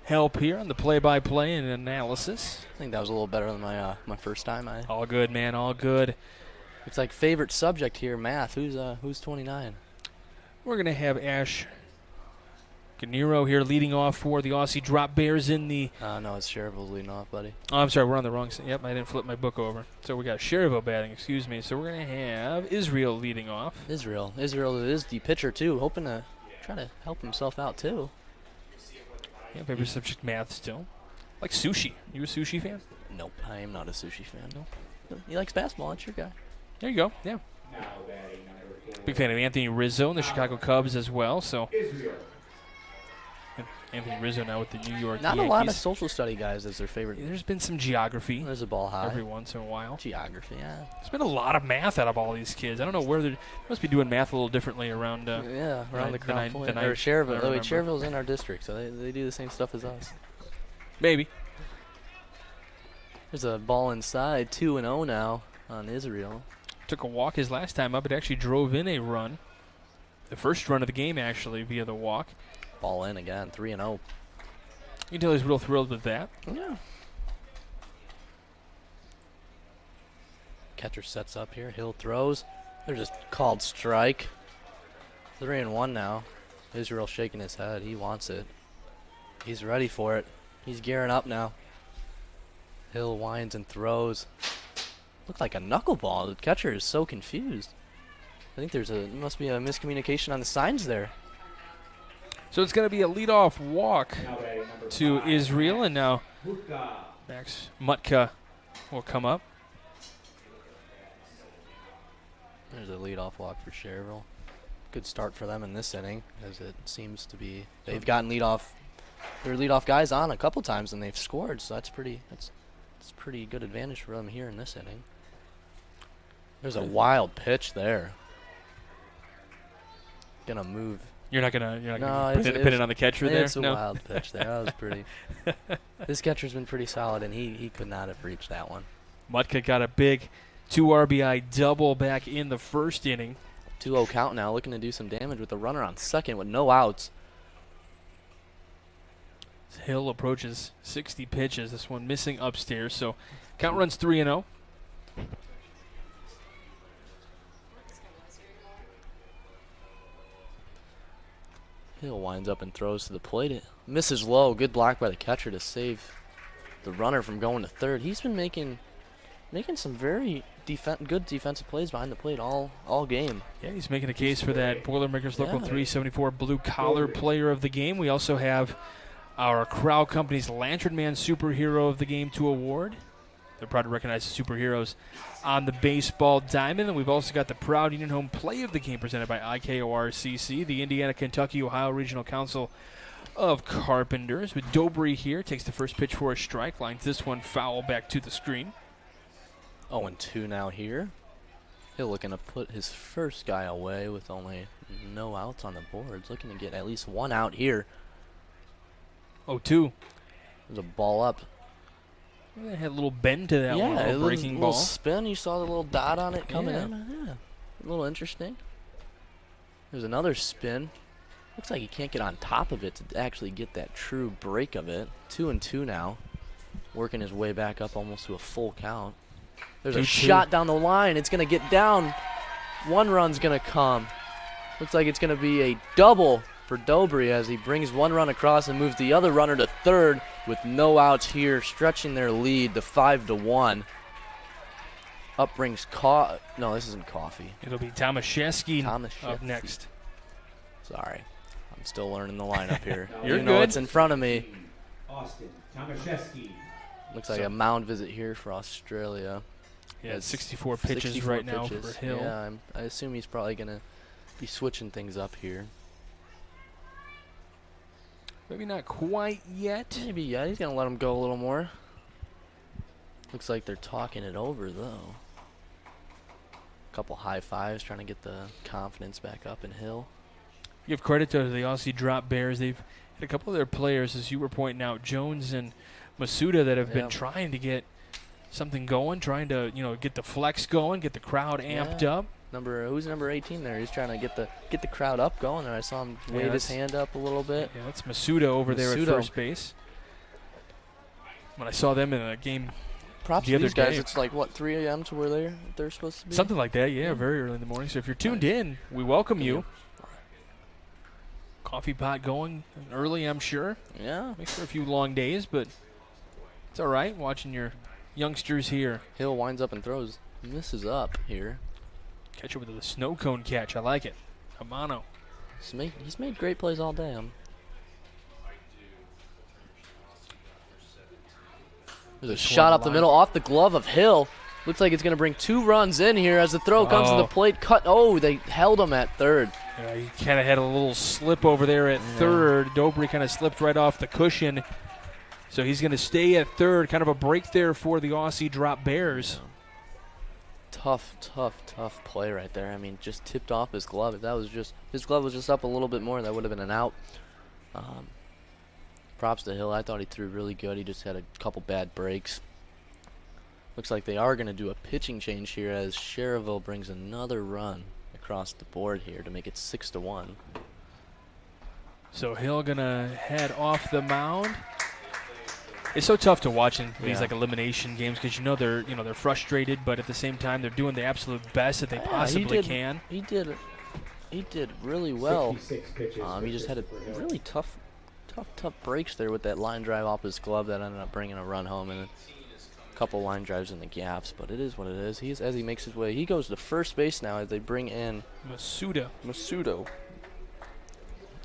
help here on the play-by-play and analysis. I think that was a little better than my first time. All good, man. All good. It's like favorite subject here, math. Who's 29? We're gonna have Ash Ganiro here leading off for the Aussie Drop Bears in the. No, it's Schererville leading off, buddy. Oh, I'm sorry, we're on the wrong side. Yep, I didn't flip my book over. So we got Schererville batting. Excuse me. So we're gonna have Israel leading off. Israel is the pitcher too, hoping to try to help himself out too. Yeah, favorite subject math still. Like sushi. You a sushi fan? Nope, I am not a sushi fan. Nope. He likes basketball. That's your guy. There you go. Yeah. Big fan of Anthony Rizzo and the Chicago Cubs as well. So Anthony Rizzo now with the New York Not Yankees. a lot of social study guys as their favorite. There's been some geography. There's a ball high every once in a while. Geography, yeah. There's been a lot of math out of all these kids. I don't know where they must be doing math a little differently around. Around the Crown Point. Or Schererville. Oh, wait, Schererville's in our district, so they do the same stuff as us. Maybe. There's a ball inside, 2-0 now on Israel. Took a walk his last time up. It actually drove in a run. The first run of the game, actually, via the walk. Ball in again, 3-0. You can tell he's real thrilled with that. Yeah. Catcher sets up here. Hill throws. They're just called strike. 3-1 now. Israel shaking his head. He wants it. He's ready for it. He's gearing up now. Hill winds and throws. Looked like a knuckleball. The catcher is so confused. I think must be a miscommunication on the signs there. So it's going to be a leadoff walk to Israel, and now Max Mutka will come up. There's a leadoff walk for Schererville. Good start for them in this inning, as it seems to be. They've gotten their leadoff guys on a couple times, and they've scored. So that's it's a pretty good advantage for them here in this inning. There's a wild pitch there. Gonna move. You're not gonna pin it on the catcher there? It's a wild pitch there. That was pretty. This catcher's been pretty solid, and he could not have reached that one. Mutka got a big 2 RBI double back in the first inning. 2-0 count now, looking to do some damage with the runner on second with no outs. Hill approaches 60 pitches. This one missing upstairs, so count runs 3-0. Hill winds up and throws to the plate. It misses low. Good block by the catcher to save the runner from going to third. He's been making some very good defensive plays behind the plate all game. Yeah, he's making a case for that Boilermakers Local 374 Blue Collar Player of the Game. We also have our Crowd Company's Lantern Man Superhero of the Game to award. They're proud to recognize the superheroes on the baseball diamond. And we've also got the Proud Union Home Play of the Game presented by IKORCC, the Indiana, Kentucky, Ohio Regional Council of Carpenters. With Dobry here, takes the first pitch for a strike, lines this one foul back to the screen. 0-2 now here. Hill looking to put his first guy away with only no outs on the boards. Looking to get at least one out here. 0-2. There's a ball up. It had a little bend to that one, a little breaking ball. A little spin. You saw the little dot on it coming in. Yeah. A little interesting. There's another spin. Looks like he can't get on top of it to actually get that true break of it. 2-2 now. Working his way back up almost to a full count. There's a shot down the line. It's going to get down. One run's going to come. Looks like it's going to be a double for Dobry as he brings one run across and moves the other runner to third with no outs here, stretching their lead to 5-1. Up brings no, this isn't Coffee. It'll be Tomaszewski up next. Sorry. I'm still learning the lineup here. You're you know what's in front of me. Austin Tomaszewski. Looks like a mound visit here for Australia. Yeah, 64 pitches right now for Hill. Yeah, I assume he's probably going to be switching things up here. Maybe not quite yet. Maybe, yeah. He's going to let him go a little more. Looks like they're talking it over, though. A couple high fives trying to get the confidence back up in Hill. Give credit to the Aussie Drop Bears. They've had a couple of their players, as you were pointing out, Jones and Masuda, that have been trying to get something going, trying to get the flex going, get the crowd amped up. Who's number 18 there? He's trying to get the crowd up going there. I saw him wave his hand up a little bit. Yeah, that's Masuda over there at first base. When I saw them in a game Props to these guys. It's like, what, 3 a.m. to where they're supposed to be? Something like that, yeah, very early in the morning. So if you're tuned in, we welcome you. Coffee pot going early, I'm sure. Yeah. Makes for a few long days, but it's all right watching your youngsters here. Hill winds up and throws. Misses up here. Catcher with a snow cone catch. I like it. Amano. He's made great plays all day. There's a shot up the middle off the glove of Hill. Looks like it's going to bring 2 runs in here as the throw comes to the plate. They held him at third. Yeah, he kind of had a little slip over there at third. Dobry kind of slipped right off the cushion. So he's going to stay at third. Kind of a break there for the Aussie Drop Bears. Tough play right there. I mean, just tipped off his glove. If that was just his glove was just up a little bit more, that would have been an out. Props to Hill. I thought he threw really good. He just had a couple bad breaks. Looks like they are going to do a pitching change here as Schererville brings another run across the board here to make it 6-1. So Hill going to head off the mound. It's so tough to watch in these like elimination games because they're frustrated, but at the same time they're doing the absolute best that they possibly can. He did really well. He just had a really tough breaks there with that line drive off his glove that ended up bringing a run home and a couple line drives in the gaps. But it is what it is. As he makes his way, he goes to first base now as they bring in Masuda.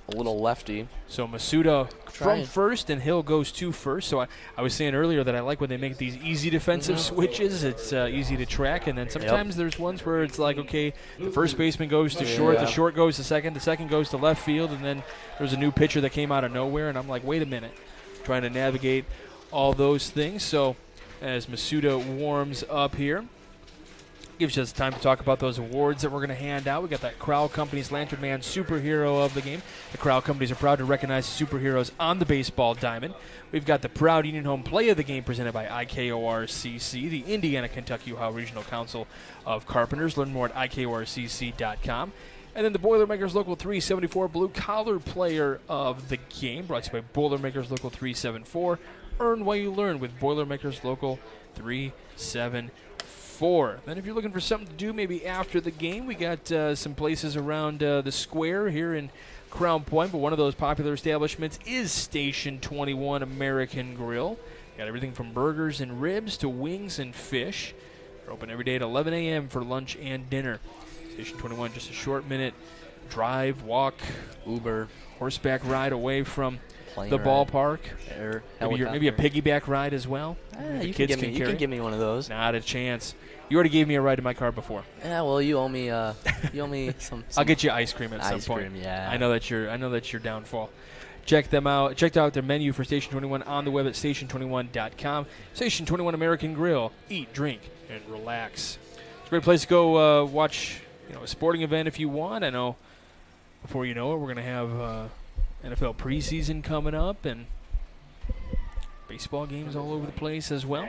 A little lefty. So Masuda from first and Hill goes to first. So I was saying earlier that I like when they make these easy defensive switches. It's easy to track. And then sometimes there's ones where it's like, okay, the first baseman goes to short, the short goes to second, the second goes to left field, and then there's a new pitcher that came out of nowhere. And I'm like, wait a minute. Trying to navigate all those things. So as Masuda warms up here. Gives us time to talk about those awards that we're going to hand out. We got that Crowell Companies Lantern Man Superhero of the Game. The Crowell Companies are proud to recognize superheroes on the baseball diamond. We've got the Proud Union Home Play of the Game presented by IKORCC, the Indiana Kentucky Ohio Regional Council of Carpenters. Learn more at IKORCC.com. And then the Boilermakers Local 374 Blue Collar Player of the Game, brought to you by Boilermakers Local 374. Earn while you learn with Boilermakers Local 374. Then if you're looking for something to do maybe after the game, we got some places around the square here in Crown Point, but one of those popular establishments is Station 21 American Grill. Got everything from burgers and ribs to wings and fish. They're open every day at 11 a.m. for lunch and dinner. Station 21, just a short minute drive, walk, Uber, horseback ride away from plane the ride, ballpark. air, Maybe a piggyback ride as well. You can give me one of those. Not a chance. You already gave me a ride in my car before. Yeah, well, you owe me some I'll get you ice cream at some point. Yeah. I know that's your downfall. Check them out. Check out their menu for Station 21 on the web at station21.com. Station 21 American Grill. Eat, drink, and relax. It's a great place to go watch a sporting event if you want. I know before you know it, we're going to have NFL preseason coming up and baseball games all over the place as well.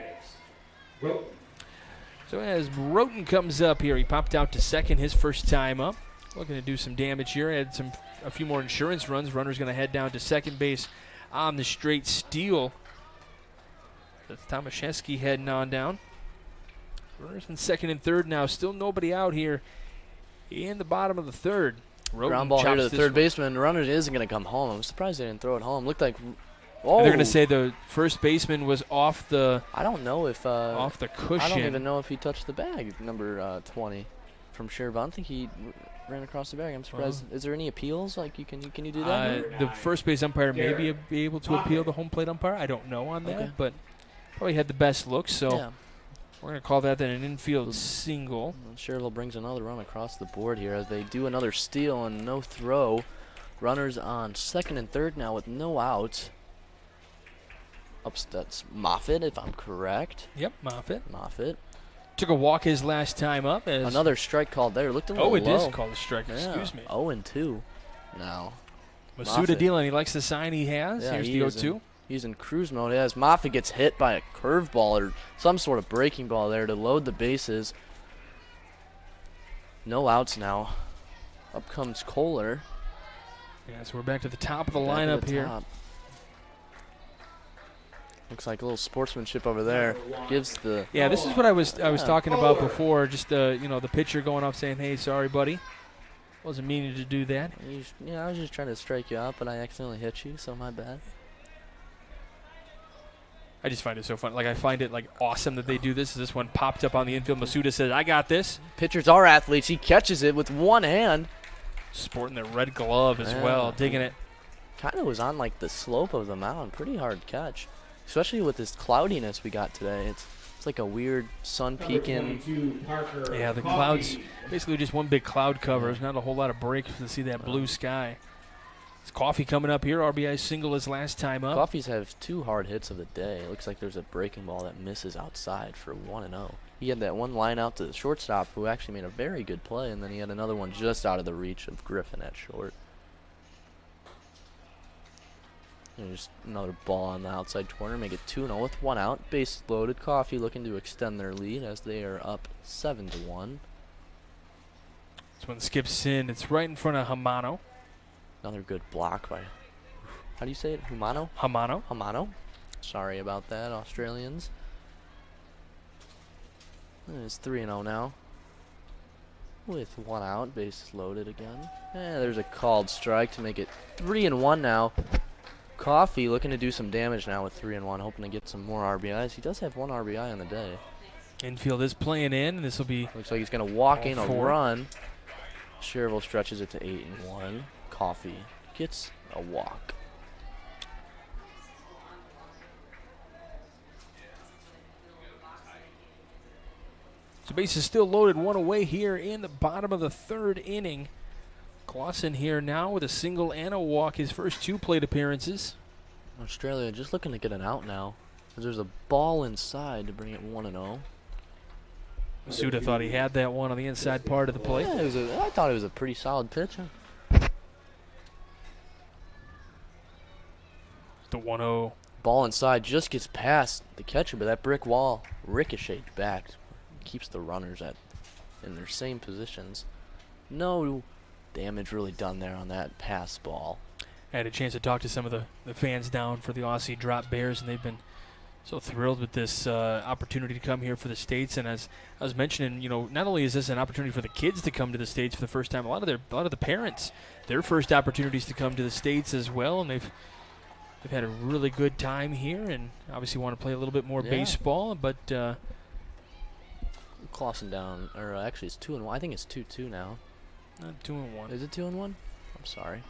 So as Roten comes up here, he popped out to second his first time up. Looking to do some damage here. Had a few more insurance runs. Runner's going to head down to second base on the straight steal. That's Tomaszewski heading on down. Runners in second and third now. Still nobody out here in the bottom of the third. Roten ground ball here to the third one. baseman. Runner isn't going to come home. I'm surprised they didn't throw it home. Looked like... Oh. They're going to say the first baseman was off the... I don't know if... off the cushion. I don't even know if he touched the bag, number 20 from Schererville. I don't think he ran across the bag. I'm surprised. Is there any appeals? Like, can you do that? The first base umpire may be able to appeal the home plate umpire. I don't know on that, but probably had the best look, so we're going to call that then an infield single. Schererville brings another run across the board here as they do another steal and no throw. Runners on second and third now with no outs. That's Moffitt, if I'm correct. Yep, Moffitt. Took a walk his last time up. Another strike called there. Looked a little low. It is called a strike. Excuse me. 0-2 now. Masuda dealing. He likes the sign he has. Yeah, Here's the 0-2. He's in cruise mode as Moffitt gets hit by a curveball or some sort of breaking ball there to load the bases. No outs now. Up comes Kohler. Yeah, so we're back to the top of the lineup here. Looks like a little sportsmanship over there. Gives the this is what I was talking about before. Just the pitcher going off saying, "Hey, sorry, buddy, wasn't meaning to do that." I was just trying to strike you out, but I accidentally hit you, so my bad. I just find it so fun. Like, I find it awesome that they do this. This one popped up on the infield. Masuda says, "I got this." Pitchers are athletes. He catches it with one hand. Sporting the red glove as well, digging it. Kind of was on the slope of the mound. Pretty hard catch. Especially with this cloudiness we got today. It's like a weird sun peeking. Yeah, the clouds, basically just one big cloud cover. There's not a whole lot of break to see that blue sky. It's Coffee coming up here. RBI single his last time up. Coffee's have 2 hard hits of the day. It looks like there's a breaking ball that misses outside for 1-0. He had that one line out to the shortstop who actually made a very good play, and then he had another one just out of the reach of Griffin at short. Just another ball on the outside corner, make it 2-0 with 1 out. Base loaded. Coffee looking to extend their lead as they are up 7-1. This one skips in. It's right in front of Hamano. Another good block by, how do you say it? Humano? Hamano. Sorry about that, Australians. It's 3-0 now. With 1 out, bases loaded again. There's a called strike to make it 3-1 now. Coffee looking to do some damage now with 3-1, hoping to get some more RBIs. He does have 1 RBI on the day. Infield is playing in, and this will be... Looks like he's going to walk in a run. Schererville stretches it to 8-1. Coffee gets a walk. So base is still loaded, 1 away here in the bottom of the 3rd inning. Clausen here now with a single and a walk, his first 2 plate appearances. Australia just looking to get an out now. There's a ball inside to bring it 1-0. Masuda thought he had that one on the inside part of the plate. Yeah, I thought it was a pretty solid pitch. The 1-0. Ball inside just gets past the catcher, but that brick wall ricocheted back. Keeps the runners in their same positions. No damage really done there on that pass ball. I had a chance to talk to some of the fans down for the Aussie Drop Bears, and they've been so thrilled with this opportunity to come here for the States. And as I was mentioning, not only is this an opportunity for the kids to come to the States for the first time, a lot of the parents, their first opportunities to come to the States as well, and they've had a really good time here, and obviously want to play a little bit more baseball. But Clausen down, or actually it's 2-1. I think it's 2-2 now. Not 2-1. Is it 2-1? I'm sorry.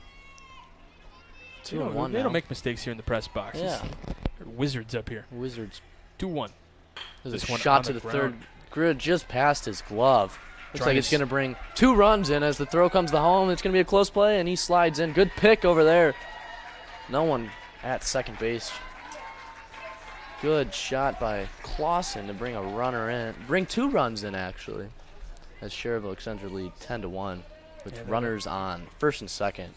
They don't make mistakes here in the press box. Yeah. They're wizards up here. Wizards. 2-1. There's a shot to the third grid just past his glove. Looks like it's going to bring 2 runs in as the throw comes to home. It's going to be a close play, and he slides in. Good pick over there. No one at second base. Good shot by Clausen to bring a runner in. Bring 2 runs in, actually, as Schererville extends their lead 10-1 with runners on first and second.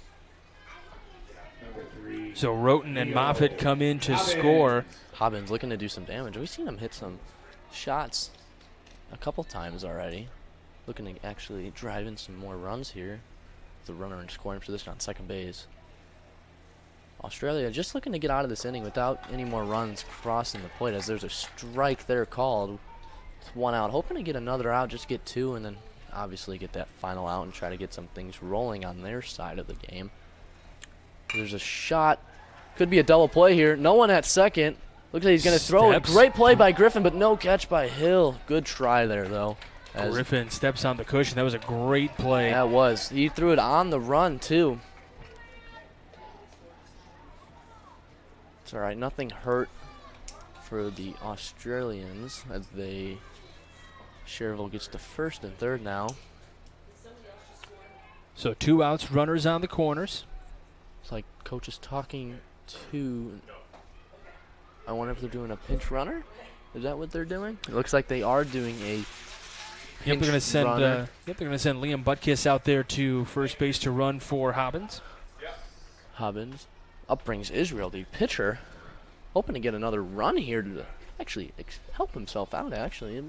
So Roten and Moffitt come in to score. Hobbins looking to do some damage. We've seen him hit some shots a couple times already. Looking to actually drive in some more runs here. The runner in scoring position on second base. Australia just looking to get out of this inning without any more runs crossing the plate, as there's a strike there called. It's 1 out. Hoping to get another out, just get 2, and then obviously get that final out and try to get some things rolling on their side of the game. There's a shot. Could be a double play here. No one at second. Looks like he's going to throw it. Great play by Griffin, but no catch by Hill. Good try there, though. Griffin steps on the cushion. That was a great play. That was. He threw it on the run, too. It's all right. Nothing hurt for the Australians as Schererville gets to first and third now. So 2 outs, runners on the corners. It's like coach is talking to, I wonder if they're doing a pinch runner? Is that what they're doing? It looks like they are doing a pinch they're going to send runner. they're going to send Liam Butkiss out there to first base to run for Hobbins. Hobbins up brings Israel, the pitcher, hoping to get another run here to actually help himself out, actually,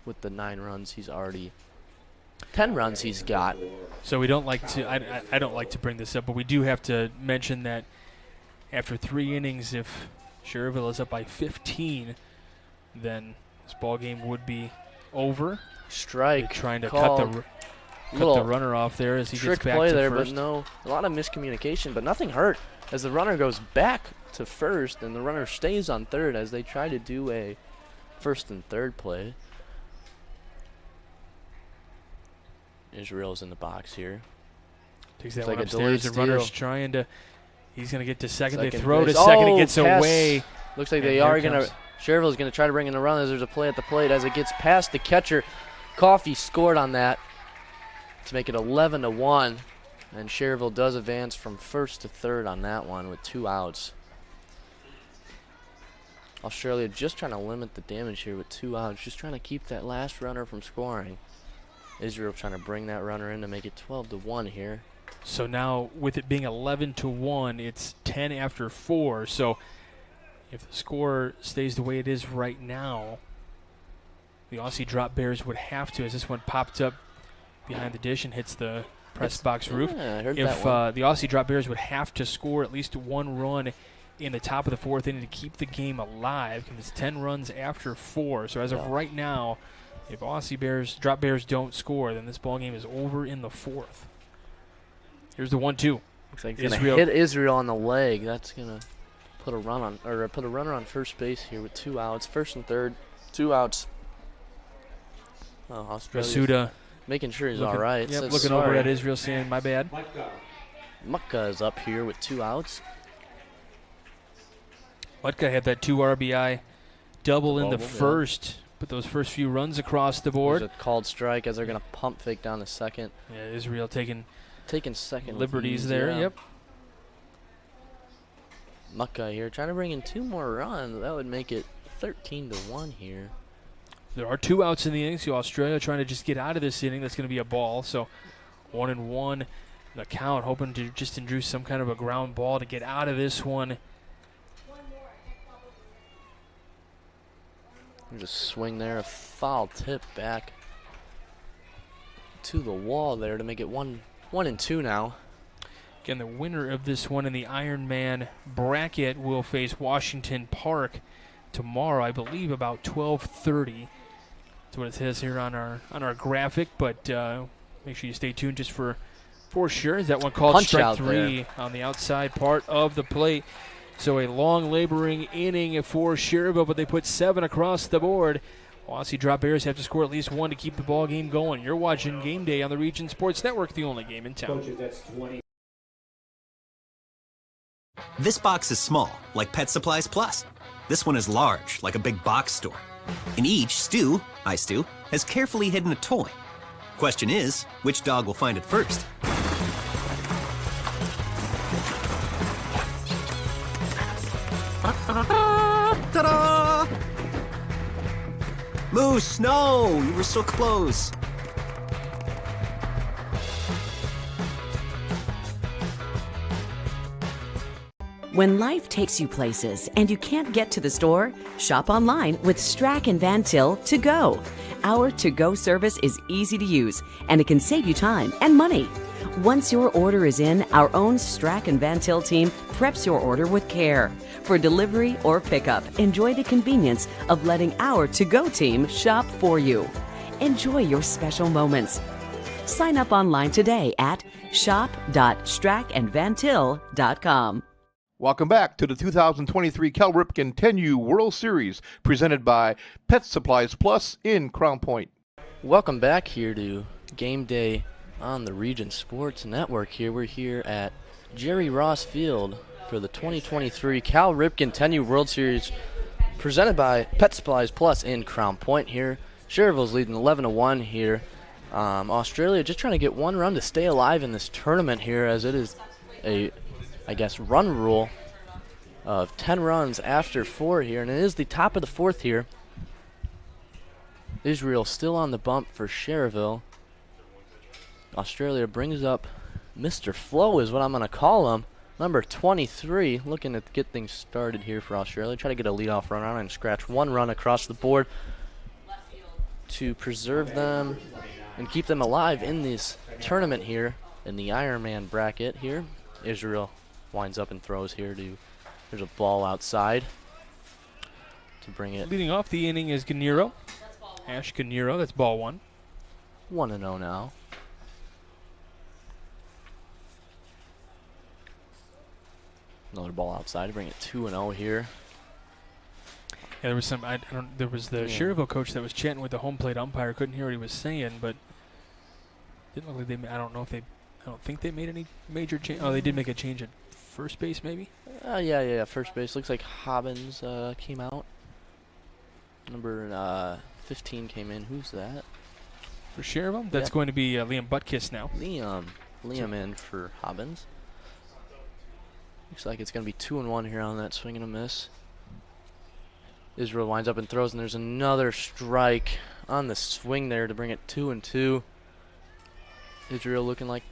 with the 9 runs he's already 10 runs he's got. So we don't like to, I don't like to bring this up, but we do have to mention that after 3 innings, if Schererville is up by 15, then this ball game would be over. Strike. They're trying to called. cut the runner off there as he gets back play to there, first. But no, a lot of miscommunication, but nothing hurt as the runner goes back to first and the runner stays on third as they try to do a first and third play. Israel's in the box here. Takes that like one upstairs. The runner's trying to. He's going to get to second. They throw to base. second. It gets away. Looks like they are going to. Schererville's going to try to bring in a run as there's a play at the plate as it gets past the catcher. Coffey scored on that to make it 11-1, and Schererville does advance from first to third on that one with 2 outs. Australia just trying to limit the damage here with 2 outs, just trying to keep that last runner from scoring. Israel trying to bring that runner in to make it 12-1 here. So now, with it being 11-1, it's 10 after 4. So if the score stays the way it is right now, the Aussie Drop Bears would have to, as this one popped up behind the dish and hits the press box roof. Yeah, I heard if that one. The Aussie Drop Bears would have to score at least 1 run in the top of the 4th inning to keep the game alive, because it's 10 runs after 4. So as of right now, if Aussie Drop Bears don't score, then this ball game is over in the 4th. Here's the 1-2. Looks like he's gonna hit Israel on the leg. That's gonna put a run on, or put a runner on first base here with 2 outs, first and third, 2 outs. Oh, Australia making sure he's all right. Yep, looking over at Israel, saying, "My bad." Mutka is up here with 2 outs. Mutka had that 2 RBI double in the first. Put those first few runs across the board. There's a called strike as they're going to pump fake down to second. Yeah, Israel taking second liberties there. Yeah. Yep. Mucka here, trying to bring in 2 more runs. That would make it 13-1 here. There are 2 outs in the inning, so Australia trying to just get out of this inning. That's going to be a ball, so 1-1 the count, hoping to just induce some kind of a ground ball to get out of this one. Just swing there, a foul tip back to the wall there to make it 1-2 now. Again, the winner of this one in the Ironman bracket will face Washington Park tomorrow, I believe about 12:30. That's what it says here on our graphic, but make sure you stay tuned just for sure. Is that one called Punch strike out 3 there on the outside part of the plate? So a long laboring inning for Schererville, but they put 7 across the board. Aussie drop Bears have to score at least 1 to keep the ball game going. You're watching Game Day on the Region Sports Network, the only game in town. Coaches, that's 20. This box is small, like Pet Supplies Plus. This one is large, like a big box store. In each, Stu, has carefully hidden a toy. Question is, which dog will find it first? Ta-da! Moose, no! You were so close. When life takes you places and you can't get to the store, shop online with Strack and Van Til to go. Our to-go service is easy to use and it can save you time and money. Once your order is in, our own Strack and Van Til team preps your order with care. For delivery or pickup, enjoy the convenience of letting our to-go team shop for you. Enjoy your special moments. Sign up online today at shop.strackandvantil.com. Welcome back to the 2023 Cal Ripken 10U World Series, presented by Pet Supplies Plus in Crown Point. Welcome back here to Game Day on the Region Sports Network. We're here at Jerry Ross Field for the 2023 Cal Ripken 10U World Series, presented by Pet Supplies Plus in Crown Point here. Schererville's leading 11-1 here. Australia just trying to get 1 run to stay alive in this tournament here, as it is a run rule of 10 runs after 4 here, and it is the top of the 4th here. Israel still on the bump for Schererville. Australia brings up Mr. Flo is what I'm going to call him, number 23, looking to get things started here for Australia. Try to get a leadoff run on and scratch 1 run across the board to preserve them and keep them alive in this tournament here in the Ironman bracket here. Israel winds up and throws here there's a ball outside to bring it. Leading off the inning is Ganiro. Ash Ganiro, that's ball 1. 1-0 now. Another ball outside to bring it 2-0 here. Yeah, there was there was the Schererville coach that was chatting with the home plate umpire. Couldn't hear what he was saying, but didn't look like I don't think they made any major change. Oh, they did make a change at first base, maybe? Yeah. First base. Looks like Hobbins came out. Number 15 came in. Who's that? For Schererville? That's going to be Liam Butkiss now. Liam in for Hobbins. Looks like it's going to be 2-1 here on that swing and a miss. Israel winds up and throws, and there's another strike on the swing there to bring it 2-2. Israel looking like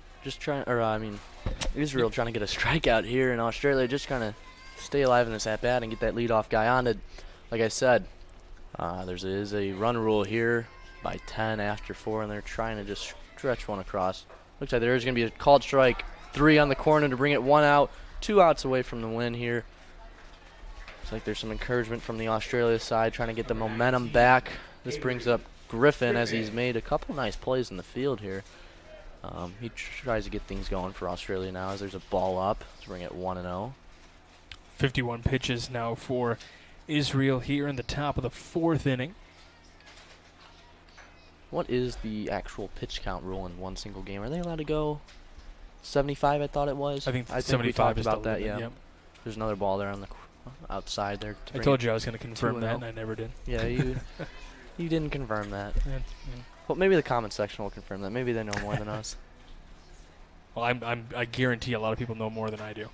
Israel trying to get a strikeout here, and Australia just trying to stay alive in this at-bat and get that leadoff guy on it. Like I said, there is a run rule here by 10 after 4, and they're trying to just stretch 1 across. Looks like there is going to be a called strike 3 on the corner to bring it 1 out. 2 outs away from the win here. Looks like there's some encouragement from the Australia side, trying to get the momentum back. This brings up Griffin, as he's made a couple nice plays in the field here. He tries to get things going for Australia now, as there's a ball up to bring it 1-0. 51 pitches now for Israel here in the top of the 4th inning. What is the actual pitch count rule in one single game? Are they allowed to go 75? I thought it was. I think 75 we talked about that. limit, Yeah. yep. There's another ball there on the outside there. I told you I was going to confirm that, and I never did. Yeah, you didn't confirm that. Yeah. Well, maybe the comment section will confirm that. Maybe they know more than us. Well, I guarantee a lot of people know more than I do.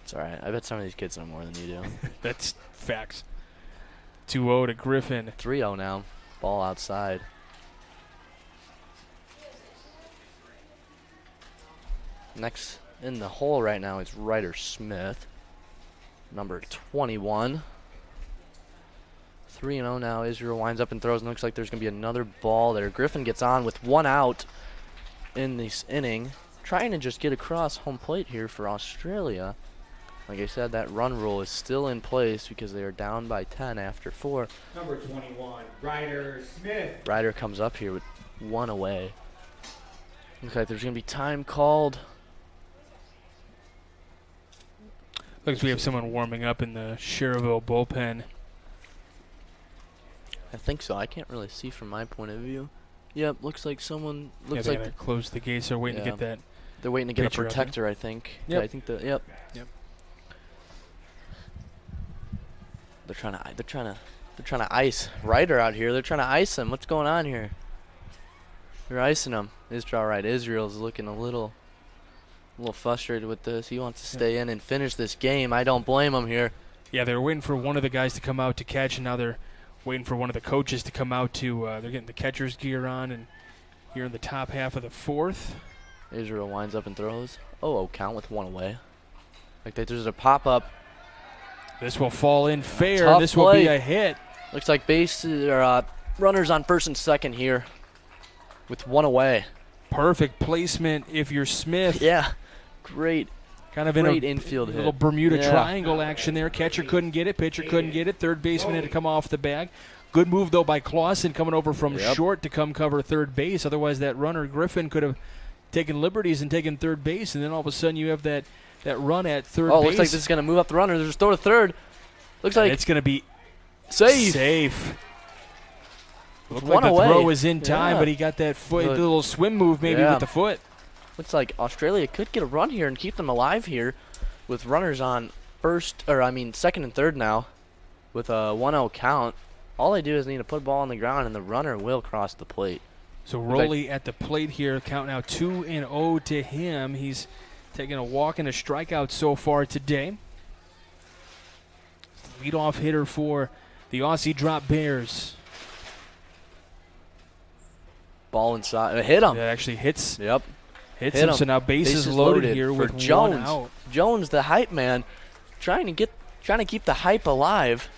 It's all right. I bet some of these kids know more than you do. That's facts. 2-0 to Griffin. 3-0 now. Ball outside. Next in the hole right now is Ryder Smith, number 21. 3-0 now. Israel winds up and throws, and looks like there's going to be another ball there. Griffin gets on with 1 out in this inning, trying to just get across home plate here for Australia. Like I said, that run rule is still in place because they are down by 10 after 4. Number 21, Ryder Smith. Ryder comes up here with 1 away. Looks like there's going to be time called. Looks like we have someone warming up in the Schererville bullpen. I think so. I can't really see from my point of view. Yep, looks like someone. Looks they're like gonna close the gates. They're waiting to get that. They're waiting to get a picture up protector, I think. Yep. Yeah, I think Yep. Yep. They're trying to ice Ryder out here. They're trying to ice him. What's going on here? They're icing him. Israel's looking a little frustrated with this. He wants to stay in and finish this game. I don't blame him here. Yeah, they're waiting for one of the guys to come out to catch, and now they're waiting for one of the coaches to come out to. They're getting the catcher's gear on, and here in the top half of the 4th. Israel winds up and throws. Oh, count with 1 away. Like there's a pop up. This will fall in fair. Tough This will be a hit. Looks like runners on first and second here with 1 away. Perfect placement if you're Smith. Yeah, great. Kind of great in a infield little hit. Bermuda Triangle action there. Catcher couldn't get it. Pitcher couldn't get it. Third baseman had to come off the bag. Good move, though, by Clausen coming over from short to come cover third base. Otherwise, that runner, Griffin, could have taken liberties and taken third base, and then all of a sudden you have that run at third base. Oh, looks like this is going to move up the runner. There's a throw to third. Looks like it's going to be safe. Looked One like the away. throw was in time, but he got that foot, the little swim move maybe with the foot. Looks like Australia could get a run here and keep them alive here with runners on second and third now with a 1-0 count. All they do is need to put the ball on the ground, and the runner will cross the plate. So Rowley at the plate here, count now 2-0 to him. He's taking a walk and a strikeout so far today. Leadoff hitter for the Aussie Drop Bears. Ball inside. Hit him. That actually hits. Yep. Hits him. So now bases loaded here with Jones. 1 out. Jones, the hype man, trying to keep the hype alive.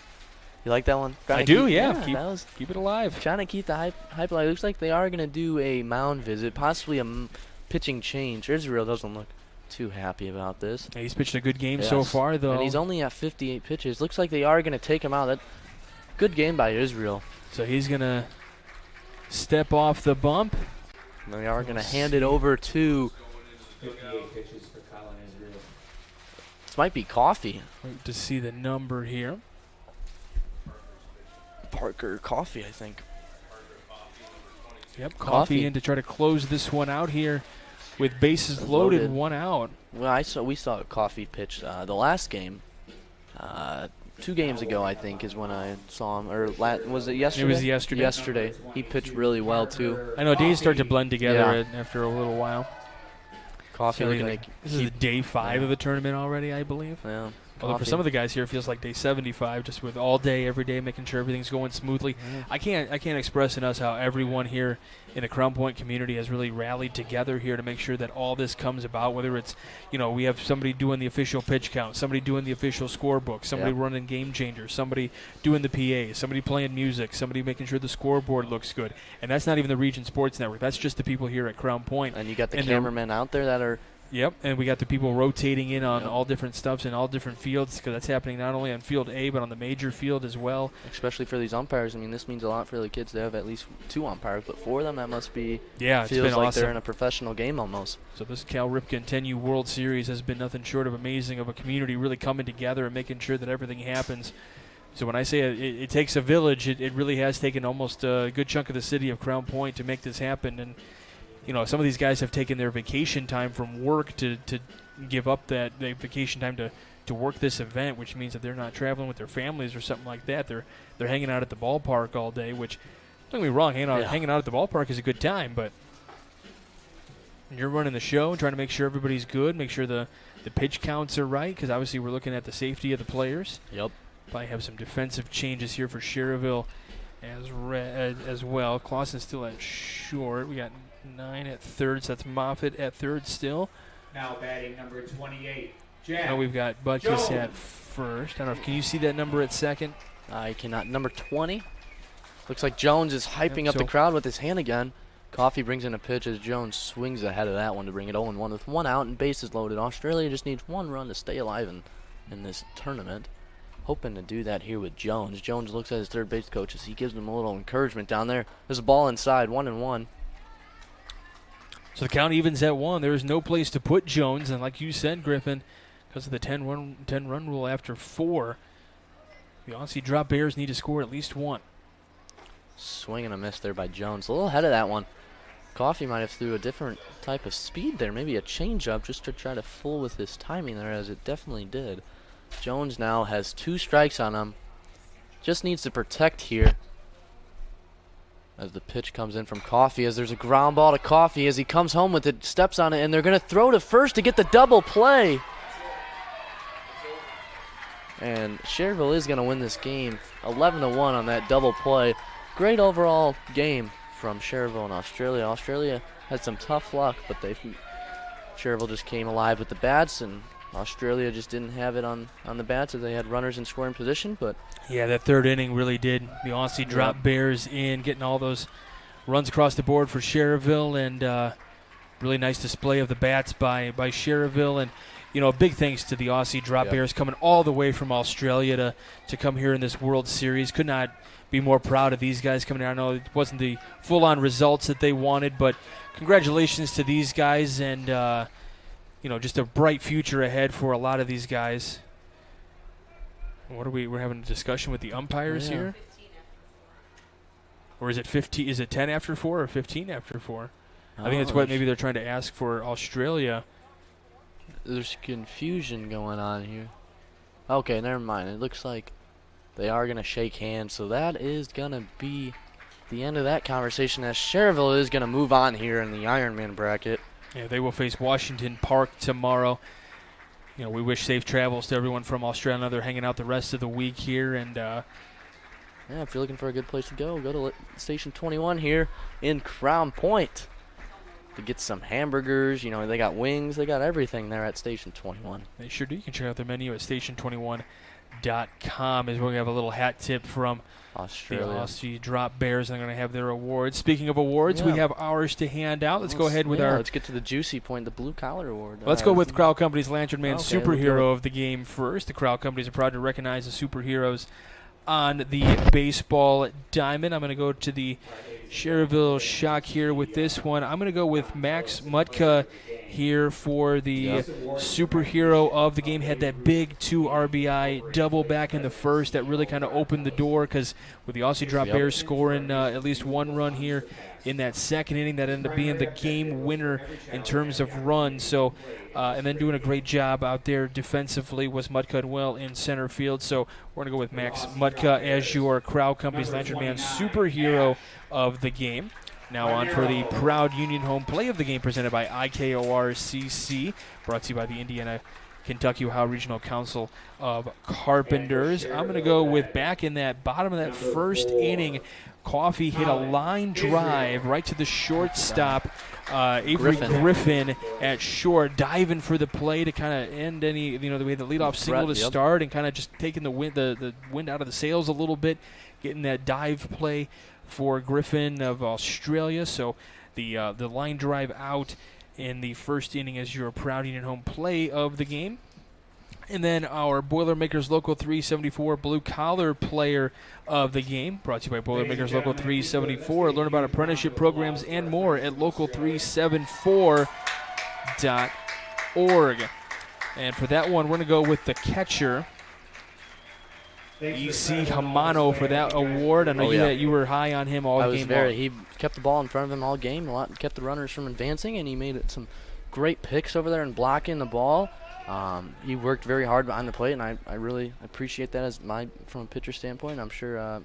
You like that one? I do, yeah. Keep it alive. Trying to keep the hype alive. Looks like they are going to do a mound visit, possibly a pitching change. Israel doesn't look too happy about this. Yeah, he's pitched a good game so far, though. And he's only at 58 pitches. Looks like they are going to take him out. Good game by Israel. So he's going to step off the bump. And they are going to hand it over to 58 pitches for Colin Israel. This might be Coffee. Wait to see the number here. Parker Coffee, I think. Yep, Coffee in to try to close this one out here with bases loaded, 1 out. Well, we saw Coffee pitch the last game. 2 games ago, I think, is when I saw him. Or was it yesterday? It was yesterday. Yesterday. He pitched really well, too. I know days start to blend together after a little while. Coffee looking this is day 5 of the tournament already, I believe. Yeah. Although for some of the guys here, it feels like day 75, just with all day, every day, making sure everything's going smoothly. I can't express enough how everyone here in the Crown Point community has really rallied together here to make sure that all this comes about. Whether it's, we have somebody doing the official pitch count, somebody doing the official scorebook, somebody running game changers, somebody doing the PA, somebody playing music, somebody making sure the scoreboard looks good. And that's not even the Region Sports Network. That's just the people here at Crown Point. And you got the cameramen out there that are. Yep, and we got the people rotating in on all different stuffs in all different fields, because that's happening not only on Field A but on the major field as well. Especially for these umpires. I mean, this means a lot for the kids to have at least 2 umpires, but for them that must be it's feels been like awesome. They're in a professional game almost. So this Cal Ripken 10U World Series has been nothing short of amazing, of a community really coming together and making sure that everything happens. So when I say it takes a village, it really has taken almost a good chunk of the city of Crown Point to make this happen. And some of these guys have taken their vacation time from work to give up that vacation time to work this event, which means that they're not traveling with their families or something like that. They're hanging out at the ballpark all day, which, don't get me wrong, hanging out at the ballpark is a good time, but And you're running the show, trying to make sure everybody's good, make sure the pitch counts are right, because obviously we're looking at the safety of the players. Yep. Probably have some defensive changes here for Schererville as well. Clausen's still at short. We got 9 at third, so that's Moffitt at third still. Now batting number 28, Jack. Now we've got Butkus at first. I don't know. Can you see that number at second? I cannot. Number 20. Looks like Jones is hyping up the crowd with his hand again. Coffee brings in a pitch as Jones swings ahead of that one to bring it 0-1 with 1 out and bases loaded. Australia just needs 1 run to stay alive in this tournament. Hoping to do that here with Jones. Jones looks at his third base coach as he gives him a little encouragement down there. There's a ball inside, 1-1. So the count evens at 1. There is no place to put Jones, and like you said, Griffin, because of the 10-run rule after 4, the Aussie drop Bears need to score at least 1. Swing and a miss there by Jones. A little ahead of that one. Coffee might have threw a different type of speed there, maybe a changeup just to try to fool with his timing there, as it definitely did. Jones now has 2 strikes on him. Just needs to protect here. As the pitch comes in from Coffee, as there's a ground ball to Coffee as he comes home with it, steps on it, and they're going to throw to first to get the double play. And Schererville is going to win this game 11-1 on that double play. Great overall game from Schererville in Australia. Australia had some tough luck, but Schererville just came alive with the bats, and Australia just didn't have it on the bats as they had runners in scoring position. But yeah, that third inning really did. The Aussie drop Bears in, getting all those runs across the board for Schererville, and really nice display of the bats by Schererville. And big thanks to the Aussie drop Bears coming all the way from Australia to come here in this World Series. Could not be more proud of these guys coming here. I know it wasn't the full-on results that they wanted, but congratulations to these guys, and just a bright future ahead for a lot of these guys. We're having a discussion with the umpires here? Or is it 15? Is it 10 after 4 or 15 after 4? I think that's what maybe they're trying to ask for Australia. There's confusion going on here. Okay, never mind. It looks like they are going to shake hands, so that is going to be the end of that conversation, as Schererville is going to move on here in the Ironman bracket. Yeah, they will face Washington Park tomorrow. We wish safe travels to everyone from Australia. They're hanging out the rest of the week here, and yeah, if you're looking for a good place to go to Station 21 here in Crown Point to get some hamburgers. They got wings, they got everything there at Station 21. They sure do. You can check out their menu at station21.com. As we're going to have a little hat tip from Australia. The Aussie drop Bears, and they're going to have their awards. Speaking of awards, we have ours to hand out. Let's go ahead with let's get to the juicy point, the Blue Collar Award. Let's go with Crowd Company's Lantern Man Superhero of the Game first. The Crowd Companies are proud to recognize the superheroes on the baseball diamond. I'm going to go to the Schererville Shock here with this one. I'm going to go with Max Mutka here for the superhero of the game. Had that big 2 RBI double back in the first that really kind of opened the door, because with the Aussie drop Bears scoring at least 1 run here in that second inning, that ended up being the game winner in terms of runs. So, and then doing a great job out there defensively was Mutka well in center field. So we're going to go with Max Mutka as your Crowd Company's Lantern Man superhero of the game. Now on for the proud Union home play of the game, presented by IKORCC, brought to you by the Indiana Kentucky Ohio Regional Council of Carpenters. I'm going to go with, back in that bottom of that first inning, Coffee hit a line drive right to the shortstop. Avery Griffin at short, diving for the play to kind of end any, the way the leadoff single to start, and kind of just taking the wind out of the sails a little bit, getting that dive play for Griffin of Australia. So the line drive out in the first inning as your proud Union home play of the game. And then our Boilermakers Local 374 Blue Collar Player of the Game, brought to you by Boilermakers Local 374. Learn about apprenticeship programs and more at local374.org. And for that one, we're going to go with the catcher, E.C. Hamano, for that award. I know you were high on him all game long. He kept the ball in front of him all game, kept the runners from advancing, and he made some great picks over there and blocking the ball. He worked very hard behind the plate, and I really appreciate that from a pitcher standpoint. I'm sure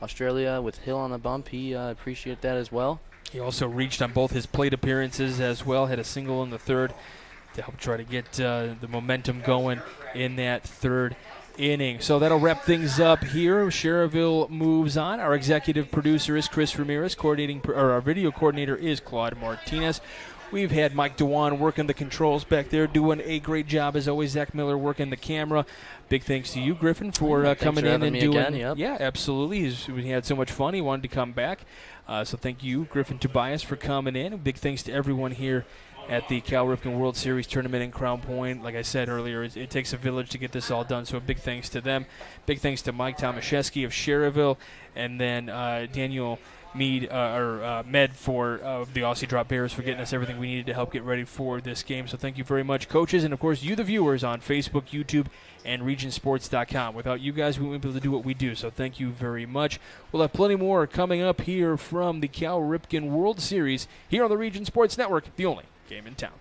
Australia with Hill on the bump, he appreciated that as well. He also reached on both his plate appearances as well, had a single in the third to help try to get the momentum going in that third inning. So that'll wrap things up here. Schererville moves on. Our executive producer is Chris Ramirez. Our video coordinator is Claude Martinez. We've had Mike Dewan working the controls back there, doing a great job as always. Zach Miller working the camera. Big thanks to you, Griffin, for coming in and doing. Again, yep. Yeah, absolutely. We had so much fun. He wanted to come back. So thank you, Griffin Tobias, for coming in. Big thanks to everyone here at the Cal Ripken World Series tournament in Crown Point. Like I said earlier, it takes a village to get this all done, so a big thanks to them. Big thanks to Mike Tomaszewski of Schererville, and then Daniel Med for the Aussie Drop Bears for getting us everything we needed to help get ready for this game. So thank you very much, coaches, and of course you, the viewers, on Facebook, YouTube, and regionsports.com. Without you guys, we wouldn't be able to do what we do, so thank you very much. We'll have plenty more coming up here from the Cal Ripken World Series here on the Region Sports Network, the only game in town.